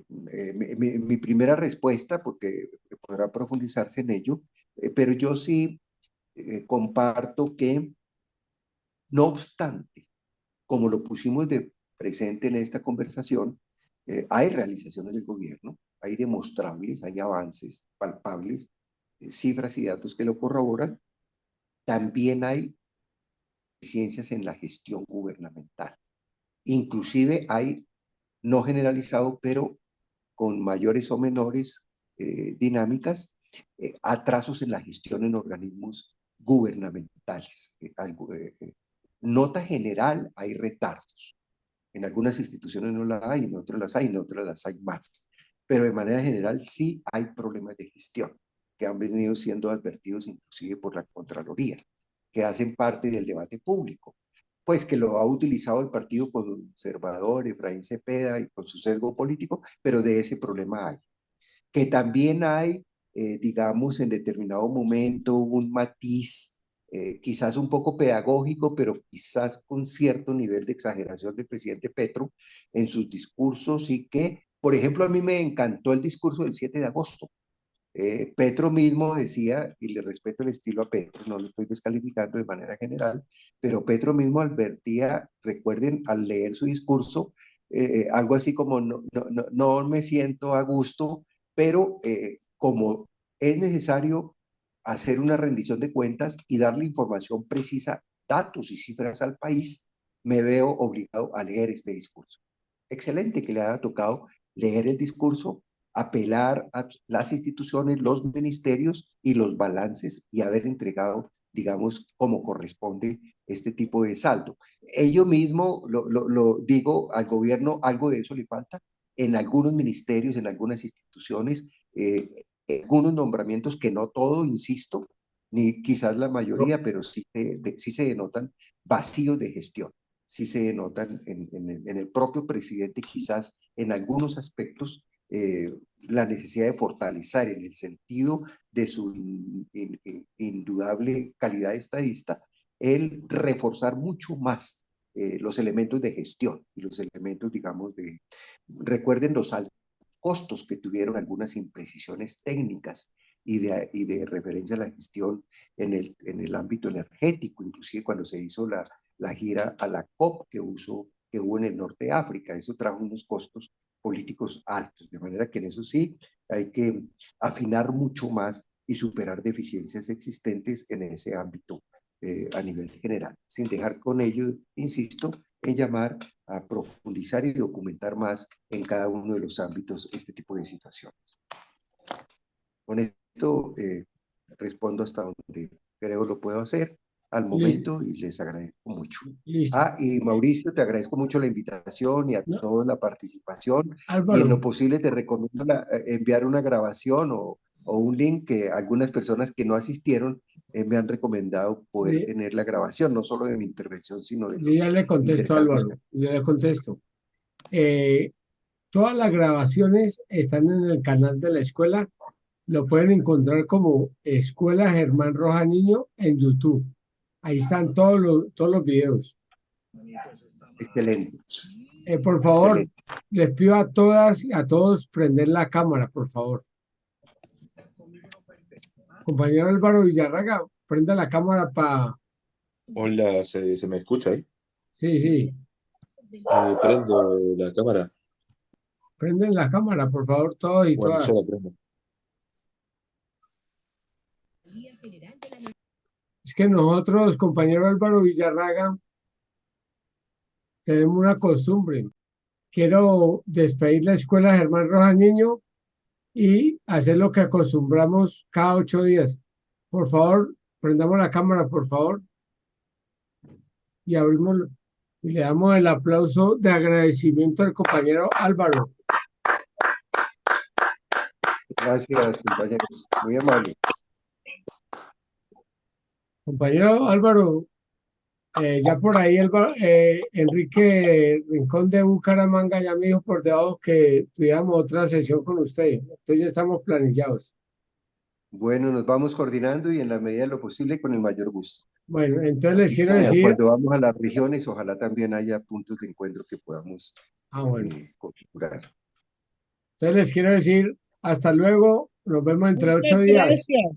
mi primera respuesta, porque podrá profundizarse en ello, pero yo sí comparto que, no obstante, como lo pusimos de presente en esta conversación, hay realizaciones del gobierno, hay demostrables, hay avances palpables, cifras y datos que lo corroboran. También hay deficiencias en la gestión gubernamental. Inclusive hay, no generalizado, pero con mayores o menores dinámicas, atrasos en la gestión en organismos gubernamentales. Nota general, hay retardos. En algunas instituciones no las hay, en otras las hay, en otras las hay más. Pero de manera general sí hay problemas de gestión que han venido siendo advertidos inclusive por la Contraloría, que hacen parte del debate público, pues que lo ha utilizado el Partido Conservador, Efraín Cepeda, y con su sesgo político, pero de ese problema hay. Que también hay, digamos, en determinado momento un matiz, quizás un poco pedagógico, pero quizás con cierto nivel de exageración del presidente Petro en sus discursos y que, por ejemplo, a mí me encantó el discurso del 7 de agosto. Petro mismo decía, y le respeto el estilo a Petro, no lo estoy descalificando de manera general, pero Petro mismo advertía, recuerden, al leer su discurso, algo así como no me siento a gusto, pero como es necesario hacer una rendición de cuentas y darle información precisa, datos y cifras al país, me veo obligado a leer este discurso. Excelente que le haya tocado leer el discurso, apelar a las instituciones, los ministerios y los balances y haber entregado, digamos, como corresponde este tipo de saldo. Ello mismo, lo digo, al gobierno algo de eso le falta. En algunos ministerios, en algunas instituciones, algunos nombramientos que no todo, insisto, ni quizás la mayoría, pero sí se denotan vacíos de gestión, sí se denotan en el propio presidente, quizás en algunos aspectos, la necesidad de fortalecer en el sentido de su indudable calidad estadista, el reforzar mucho más los elementos de gestión y los elementos, digamos, recuerden los altos costos que tuvieron algunas imprecisiones técnicas y de referencia a la gestión en el ámbito energético, inclusive cuando se hizo la gira a la COP que hubo en el norte de África. Eso trajo unos costos políticos altos, de manera que en eso sí hay que afinar mucho más y superar deficiencias existentes en ese ámbito a nivel general, sin dejar con ello, insisto, en llamar a profundizar y documentar más en cada uno de los ámbitos este tipo de situaciones. Con esto respondo hasta donde creo lo puedo hacer. al momento y les agradezco mucho. Listo. Y Mauricio, te agradezco mucho la invitación y a No. toda la participación. Y en Álvaro, lo posible te recomiendo enviar una grabación o un link que algunas personas que no asistieron me han recomendado poder Sí. tener la grabación, no solo de mi intervención, sino de yo ya los le contesto a intercambios. Álvaro, yo le contesto. Todas las grabaciones están en el canal de la escuela. Lo pueden encontrar como Escuela Germán Rojas Niño en YouTube. Ahí están todos los videos. Excelente. Por favor, Excelente. les pido a todas y a todos prender la cámara, por favor. Compañero Álvaro Villarraga, prenda la cámara para... Hola, ¿se me escucha ahí? Sí, sí. Prendo la cámara. Prenden la cámara, por favor, todos y Bueno, ya la todas. prendo. Es que nosotros, compañero Álvaro Villarraga, tenemos una costumbre. Quiero despedir la Escuela Germán Rojas Niño y hacer lo que acostumbramos cada 8 días. Por favor, prendamos la cámara, por favor. Y abrimos y le damos el aplauso de agradecimiento al compañero Álvaro. Gracias, compañeros. Muy amable. Compañero Álvaro, ya por ahí Enrique Rincón de Bucaramanga ya me dijo por debajo que tuviéramos otra sesión con usted. Entonces ya estamos planillados. Bueno, nos vamos coordinando y en la medida de lo posible con el mayor gusto. Bueno, entonces les Así quiero sea. decir, Cuando vamos a las regiones, ojalá también haya puntos de encuentro que podamos bueno, configurar. entonces les quiero decir, hasta luego, nos vemos entre 8 Muchas días. gracias.